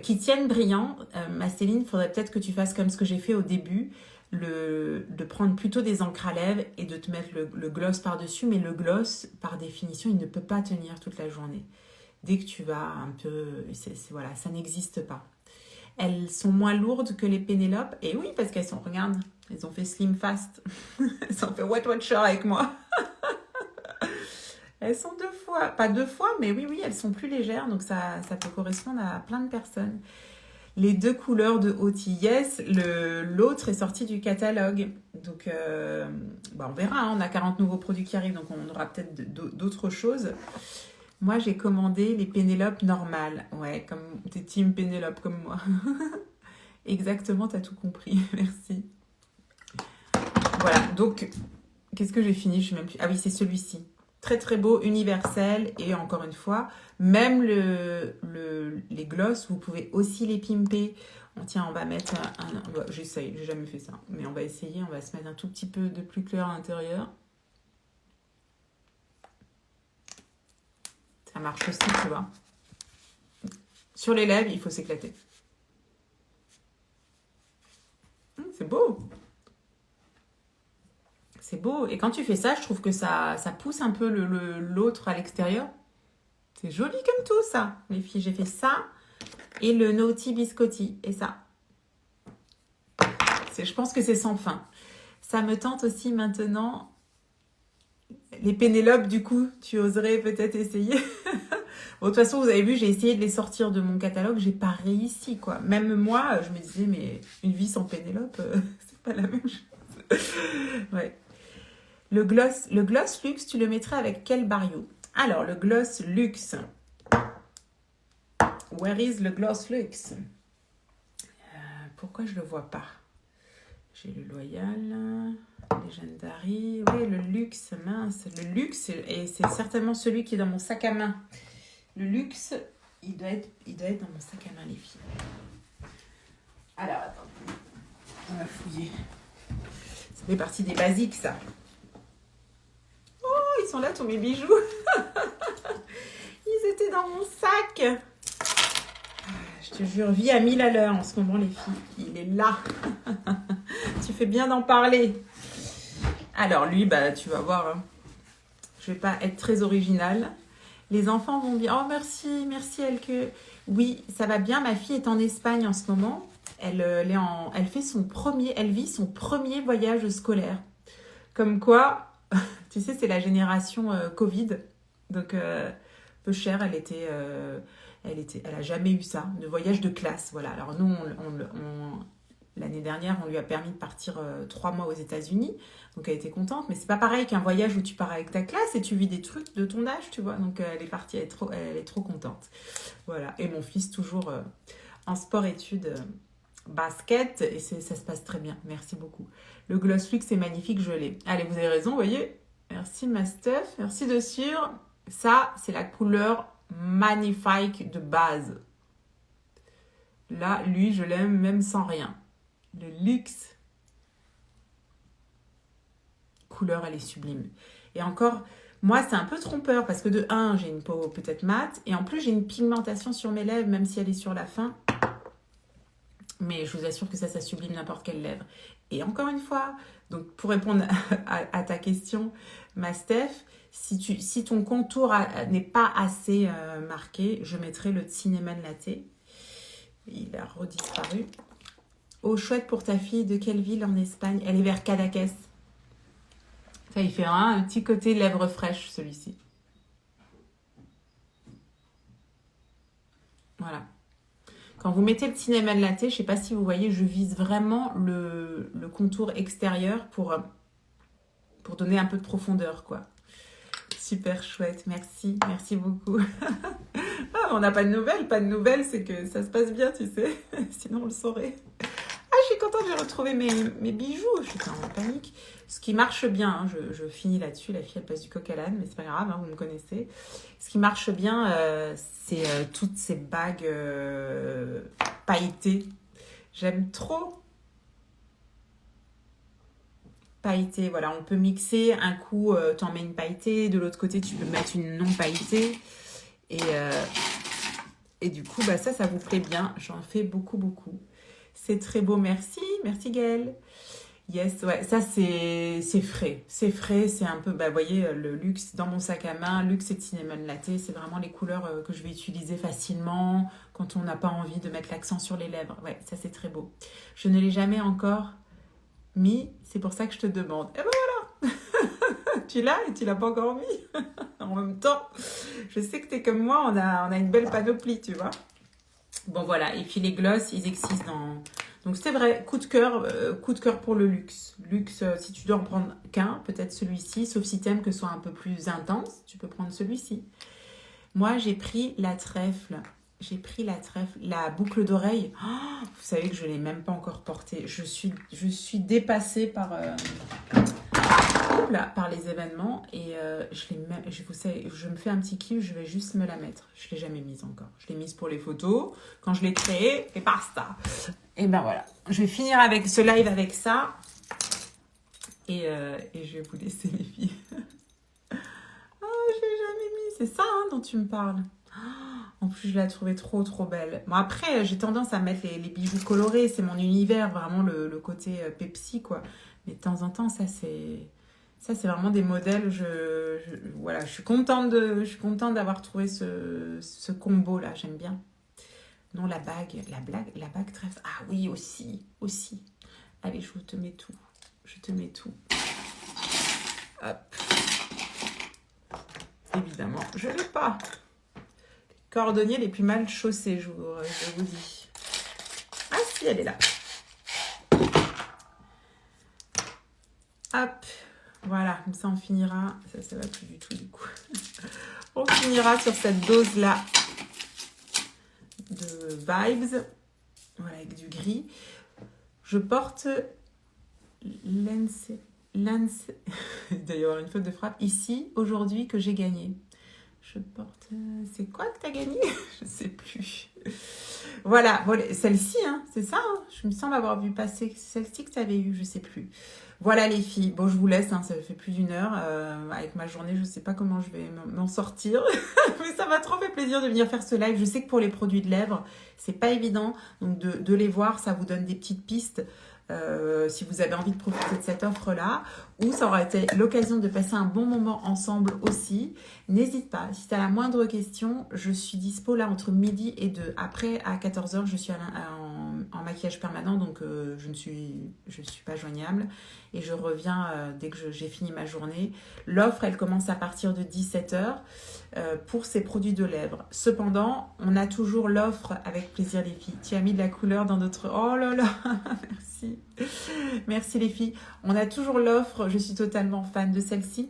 [SPEAKER 1] Qui tiennent brillant, ma Céline, faudrait peut-être que tu fasses comme ce que j'ai fait au début, de prendre plutôt des encres à lèvres et de te mettre le gloss par-dessus, mais le gloss, par définition, il ne peut pas tenir toute la journée. Dès que tu vas un peu... voilà, ça n'existe pas. Elles sont moins lourdes que les Pénélopes, et oui, parce qu'elles sont, regarde, elles ont fait Slim Fast. Elles ont fait Wet Watcher avec moi. Elles sont pas 2 fois, mais oui, elles sont plus légères, donc ça peut correspondre à plein de personnes. Les 2 couleurs de Oti, yes, l'autre est sorti du catalogue. Donc, on verra, hein, on a 40 nouveaux produits qui arrivent, donc on aura peut-être d'autres choses. Moi, j'ai commandé les Pénélopes normales. Ouais, comme t'es team Pénélope comme moi. Exactement, t'as tout compris. Merci. Voilà, donc, qu'est-ce que j'ai fini? Je sais même plus. Ah oui, c'est celui-ci. Très très beau, universel, et encore une fois, même les gloss, vous pouvez aussi les pimper. Tiens, on va mettre j'essaye, j'ai jamais fait ça, mais on va essayer, on va se mettre un tout petit peu de plus clair à l'intérieur. Ça marche aussi, tu vois. Sur les lèvres, il faut s'éclater. C'est beau. C'est beau. Et quand tu fais ça, je trouve que ça pousse un peu l'autre à l'extérieur. C'est joli comme tout, ça. Les filles, j'ai fait ça. Et le Naughty Biscotti. Et ça. Je pense que c'est sans fin. Ça me tente aussi maintenant. Les Pénélope, du coup, tu oserais peut-être essayer. Bon, de toute façon, vous avez vu, j'ai essayé de les sortir de mon catalogue. J'ai pas réussi, quoi. Même moi, je me disais, mais une vie sans Pénélope, c'est pas la même chose. Ouais. Le gloss luxe, tu le mettrais avec quel Barrio? Alors, le gloss luxe. Where is le gloss luxe? Pourquoi je le vois pas? J'ai le Loyal, Legendary. Oui, le luxe, mince. Le luxe, et c'est certainement celui qui est dans mon sac à main. Le luxe, il doit être dans mon sac à main, les filles. Alors, attends. On va fouiller. Ça fait partie des basiques, ça. Oh, ils sont là, tous mes bijoux. Ils étaient dans mon sac. Je te jure, vie à 1000 à l'heure en ce moment, les filles. Il est là. Tu fais bien d'en parler. Alors, lui, bah, tu vas voir. Hein. Je vais pas être très originale. Les enfants vont bien. Oh, merci, Elke. Oui, ça va bien. Ma fille est en Espagne en ce moment. Elle vit son premier voyage scolaire. Comme quoi, tu sais, c'est la génération Covid. Donc, peu cher, elle a jamais eu ça, de voyage de classe. Voilà. Alors nous, l'année dernière, on lui a permis de partir 3 mois aux États-Unis. Donc elle était contente, mais c'est pas pareil qu'un voyage où tu pars avec ta classe et tu vis des trucs de ton âge, tu vois. Donc elle est partie, elle est trop contente. Voilà. Et mon fils toujours en sport-études, basket, et ça se passe très bien. Merci beaucoup. Le gloss luxe, c'est magnifique, je l'ai. Allez, vous avez raison, vous voyez. Merci ma Steph, merci dessus. Ça, c'est la couleur magnifique de base. Là, lui, je l'aime même sans rien. Le luxe. Couleur, elle est sublime. Et encore, moi, c'est un peu trompeur parce que de 1, j'ai une peau peut-être mate et en plus, j'ai une pigmentation sur mes lèvres, même si elle est sur la fin. Mais je vous assure que ça sublime n'importe quelle lèvre. Et encore une fois, donc pour répondre à ta question, ma Steph, si ton contour n'est pas assez marqué, je mettrai le Cinnamon Latte. Il a redisparu. Oh, chouette pour ta fille. De quelle ville en Espagne? Elle est vers Cadaqués. Ça, il fait un petit côté lèvres fraîches, celui-ci. Voilà. Quand vous mettez le cinnamon latte, je ne sais pas si vous voyez, je vise vraiment le contour extérieur pour donner un peu de profondeur, quoi. Super chouette, merci beaucoup. Ah, on n'a pas de nouvelles. Pas de nouvelles, c'est que ça se passe bien, tu sais. Sinon, on le saurait. Ah, je suis contente, j'ai retrouvé mes bijoux. Je suis en panique. Ce qui marche bien, hein, je finis là-dessus. La fille, elle passe du coq à l'âne, mais c'est pas grave, hein, vous me connaissez. Ce qui marche bien, c'est toutes ces bagues pailletées. J'aime trop. Pailletée, voilà, on peut mixer. Un coup, tu en mets une pailletée. De l'autre côté, tu peux mettre une non pailletée. Et du coup, bah, ça vous plaît bien. J'en fais beaucoup. C'est très beau, merci Gaëlle. Yes, ouais, ça c'est frais. C'est frais, c'est un peu, bah, vous voyez, le luxe dans mon sac à main. Luxe et cinnamon latte, c'est vraiment les couleurs que je vais utiliser facilement quand on n'a pas envie de mettre l'accent sur les lèvres. Ouais, ça c'est très beau. Je ne l'ai jamais encore mis, c'est pour ça que je te demande. Et ben voilà. Tu l'as et tu l'as pas encore mis. En même temps, je sais que tu es comme moi, on a une belle panoplie, tu vois. Bon voilà, et puis les gloss, ils existent dans... Donc c'est vrai, coup de cœur pour le luxe. Luxe, si tu dois en prendre qu'un, peut-être celui-ci, sauf si t'aimes que ce soit un peu plus intense, tu peux prendre celui-ci. Moi, j'ai pris la trèfle. La boucle d'oreille. Oh, vous savez que je ne l'ai même pas encore portée. Je suis dépassée par les événements et vous savez, je me fais un petit kiff, je vais juste me la mettre. Je ne l'ai jamais mise encore. Je l'ai mise pour les photos, quand je l'ai créée, et basta. Et ben voilà. Je vais finir avec ce live avec ça. Et je vais vous laisser, les filles. Oh, je l'ai jamais mis. C'est ça hein, dont tu me parles. En plus, je la trouvais trop, trop belle. Bon, après, j'ai tendance à mettre les bijoux colorés. C'est mon univers, vraiment le côté Pepsi, quoi. Mais de temps en temps, ça, c'est vraiment des modèles. Voilà, je suis contente d'avoir trouvé ce combo-là. J'aime bien. Non, la bague trèfle. Ah oui, aussi, aussi. Allez, je te mets tout. Je te mets tout. Hop. Évidemment, je ne l'ai pas. Cordonnier les plus mal chaussés, je vous dis. Ah si, elle est là. Hop, voilà, comme ça on finira. Ça va plus du tout du coup. On finira sur cette dose-là de Vibes. Voilà, avec du gris. Je porte Lance. Il doit y avoir une faute de frappe. Ici, aujourd'hui, que j'ai gagné. Je porte... C'est quoi que tu as gagné? Je ne sais plus. Voilà, celle-ci, hein, c'est ça. Hein, je me semble avoir vu passer celle-ci que tu avais eue, je ne sais plus. Voilà les filles. Bon, je vous laisse, hein, ça fait plus d'1 heure. Avec ma journée, je ne sais pas comment je vais m'en sortir. Mais ça m'a trop fait plaisir de venir faire ce live. Je sais que pour les produits de lèvres, c'est pas évident. Donc de les voir, ça vous donne des petites pistes. Si vous avez envie de profiter de cette offre-là, ou ça aura été l'occasion de passer un bon moment ensemble aussi, n'hésite pas. Si tu as la moindre question, je suis dispo là entre midi et 2. Après, à 14h, je suis en maquillage permanent, donc je ne suis pas joignable. Et je reviens dès que j'ai fini ma journée. L'offre, elle commence à partir de 17h pour ces produits de lèvres. Cependant, on a toujours l'offre avec plaisir les filles. Tu as mis de la couleur dans notre... Oh là là, merci. Merci les filles. On a toujours l'offre, je suis totalement fan de celle-ci.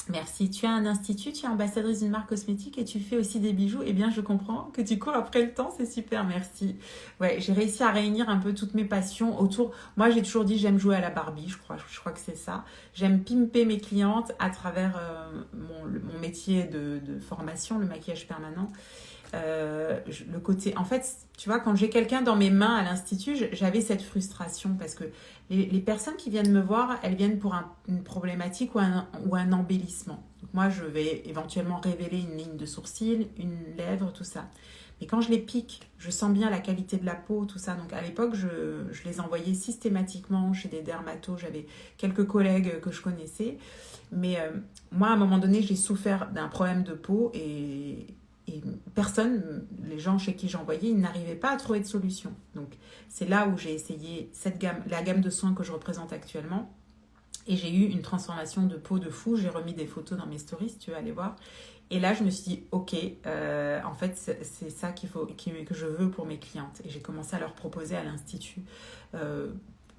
[SPEAKER 1] Merci. Tu as un institut, tu es ambassadrice d'une marque cosmétique et tu fais aussi des bijoux. Eh bien, je comprends que tu cours après le temps, c'est super, merci. Ouais, j'ai réussi à réunir un peu toutes mes passions autour. Moi, j'ai toujours dit j'aime jouer à la Barbie, je crois que c'est ça. J'aime pimper mes clientes à travers mon métier de formation, le maquillage permanent. Le côté, en fait, tu vois, quand j'ai quelqu'un dans mes mains à l'institut, j'avais cette frustration parce que les personnes qui viennent me voir, elles viennent pour une problématique ou un embellissement. Donc moi, je vais éventuellement révéler une ligne de sourcil, une lèvre, tout ça. Mais quand je les pique, je sens bien la qualité de la peau, tout ça. Donc à l'époque, je les envoyais systématiquement chez des dermatos. J'avais quelques collègues que je connaissais. Mais moi, à un moment donné, j'ai souffert d'un problème de peau et personne, les gens chez qui j'envoyais, ils n'arrivaient pas à trouver de solution. Donc c'est là où j'ai essayé la gamme de soins que je représente actuellement. Et j'ai eu une transformation de peau de fou. J'ai remis des photos dans mes stories, si tu veux aller voir. Et là, je me suis dit, ok, en fait, c'est ça que je veux pour mes clientes. Et j'ai commencé à leur proposer à l'Institut.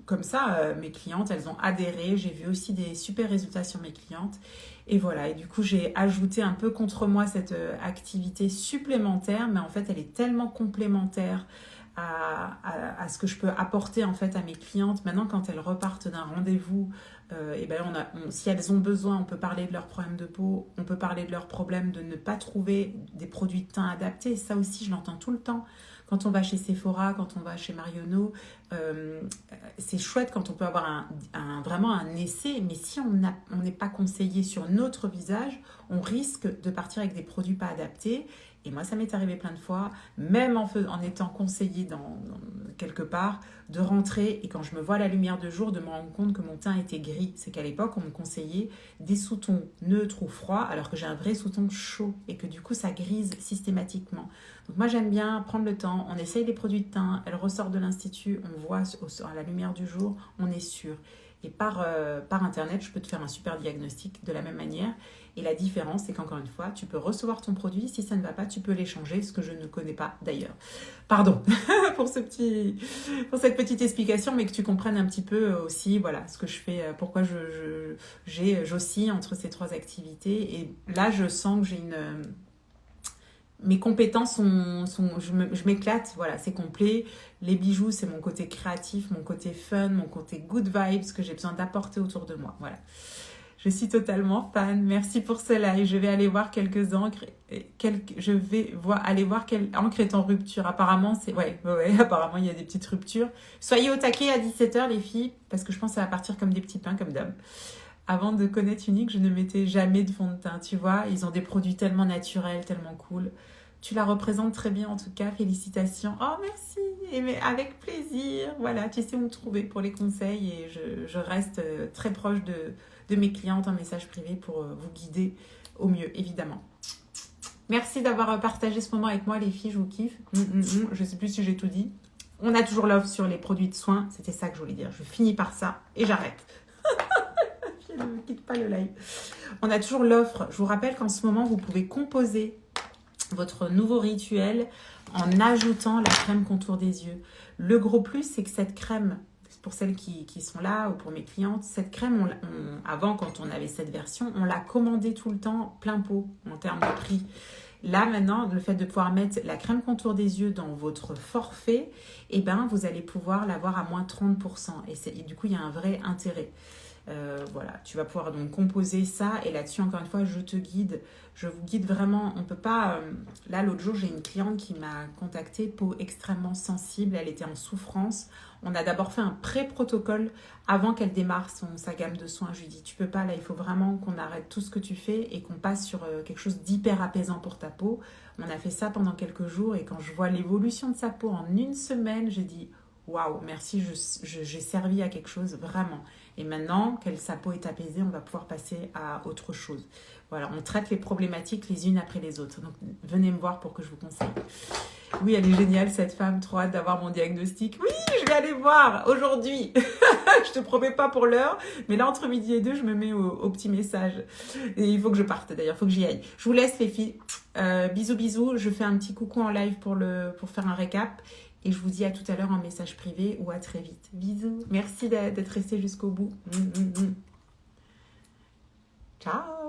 [SPEAKER 1] Comme ça, mes clientes, elles ont adhéré. J'ai vu aussi des super résultats sur mes clientes. Et voilà, et du coup, j'ai ajouté un peu contre moi cette activité supplémentaire. Mais en fait, elle est tellement complémentaire à ce que je peux apporter en fait à mes clientes. Maintenant, quand elles repartent d'un rendez-vous, et ben si elles ont besoin, on peut parler de leurs problèmes de peau, on peut parler de leurs problèmes de ne pas trouver des produits de teint adaptés. Ça aussi, je l'entends tout le temps. Quand on va chez Sephora, quand on va chez Marionneau, c'est chouette quand on peut avoir vraiment un essai. Mais si on n'est pas conseillé sur notre visage, on risque de partir avec des produits pas adaptés. Et moi, ça m'est arrivé plein de fois, même en étant conseillée dans quelque part, de rentrer et quand je me vois à la lumière de jour, de me rendre compte que mon teint était gris. C'est qu'à l'époque, on me conseillait des sous-tons neutres ou froids, alors que j'ai un vrai sous-ton chaud et que du coup, ça grise systématiquement. Donc moi, j'aime bien prendre le temps, on essaye des produits de teint, elles ressortent de l'institut, on voit à la lumière du jour, on est sûr. Et par Internet, je peux te faire un super diagnostic de la même manière. Et la différence, c'est qu'encore une fois, tu peux recevoir ton produit. Si ça ne va pas, tu peux l'échanger, ce que je ne connais pas d'ailleurs. Pardon pour cette petite explication, mais que tu comprennes un petit peu aussi voilà, ce que je fais, pourquoi j'oscille entre ces 3 activités. Et là, je sens que mes compétences je m'éclate, voilà, c'est complet. Les bijoux, c'est mon côté créatif, mon côté fun, mon côté good vibes que j'ai besoin d'apporter autour de moi, voilà. Je suis totalement fan. Merci pour cela. Et je vais aller voir quelques encres. Aller voir quelle encre est en rupture. Apparemment, apparemment, il y a des petites ruptures. Soyez au taquet à 17h, les filles, parce que je pense que ça va partir comme des petits pains, comme d'hab. Avant de connaître Unique, je ne mettais jamais de fond de teint, tu vois. Ils ont des produits tellement naturels, tellement cool. Tu la représentes très bien en tout cas, félicitations. Oh merci, et mais avec plaisir. Voilà, tu sais où me trouver pour les conseils et je reste très proche de mes clientes en message privé pour vous guider au mieux, évidemment. Merci d'avoir partagé ce moment avec moi les filles, je vous kiffe. Je sais plus si j'ai tout dit. On a toujours l'offre sur les produits de soins, c'était ça que je voulais dire. Je finis par ça et j'arrête. Je ne quitte pas le live. On a toujours l'offre. Je vous rappelle qu'en ce moment, vous pouvez composer votre nouveau rituel en ajoutant la crème contour des yeux. Le gros plus, c'est que cette crème, pour celles qui sont là ou pour mes clientes, cette crème, avant quand on avait cette version, on l'a commandée tout le temps plein pot en termes de prix. Là maintenant, le fait de pouvoir mettre la crème contour des yeux dans votre forfait, eh ben, vous allez pouvoir l'avoir à moins 30%. Et du coup, il y a un vrai intérêt. Voilà, tu vas pouvoir donc composer ça et là-dessus encore une fois je te guide, je vous guide vraiment. On peut pas, là l'autre jour j'ai une cliente qui m'a contactée, peau extrêmement sensible, elle était en souffrance. On a d'abord fait un pré-protocole avant qu'elle démarre sa gamme de soins. Je lui dis tu peux pas, là il faut vraiment qu'on arrête tout ce que tu fais et qu'on passe sur quelque chose d'hyper apaisant pour ta peau. On a fait ça pendant quelques jours et quand je vois l'évolution de sa peau en une semaine, j'ai dit waouh, merci, j'ai servi à quelque chose vraiment. Et maintenant que sa peau est apaisée, on va pouvoir passer à autre chose. Voilà, on traite les problématiques les unes après les autres. Donc, venez me voir pour que je vous conseille. Oui, elle est géniale, cette femme. Trop hâte d'avoir mon diagnostic. Oui, je vais aller voir aujourd'hui. Je te promets pas pour l'heure, mais là, entre midi et 2, je me mets au petit message. Et il faut que je parte, d'ailleurs. Il faut que j'y aille. Je vous laisse, les filles. Bisous, bisous. Je fais un petit coucou en live pour faire un récap. Et je vous dis à tout à l'heure en message privé ou à très vite. Bisous. Merci d'être resté jusqu'au bout. Ciao.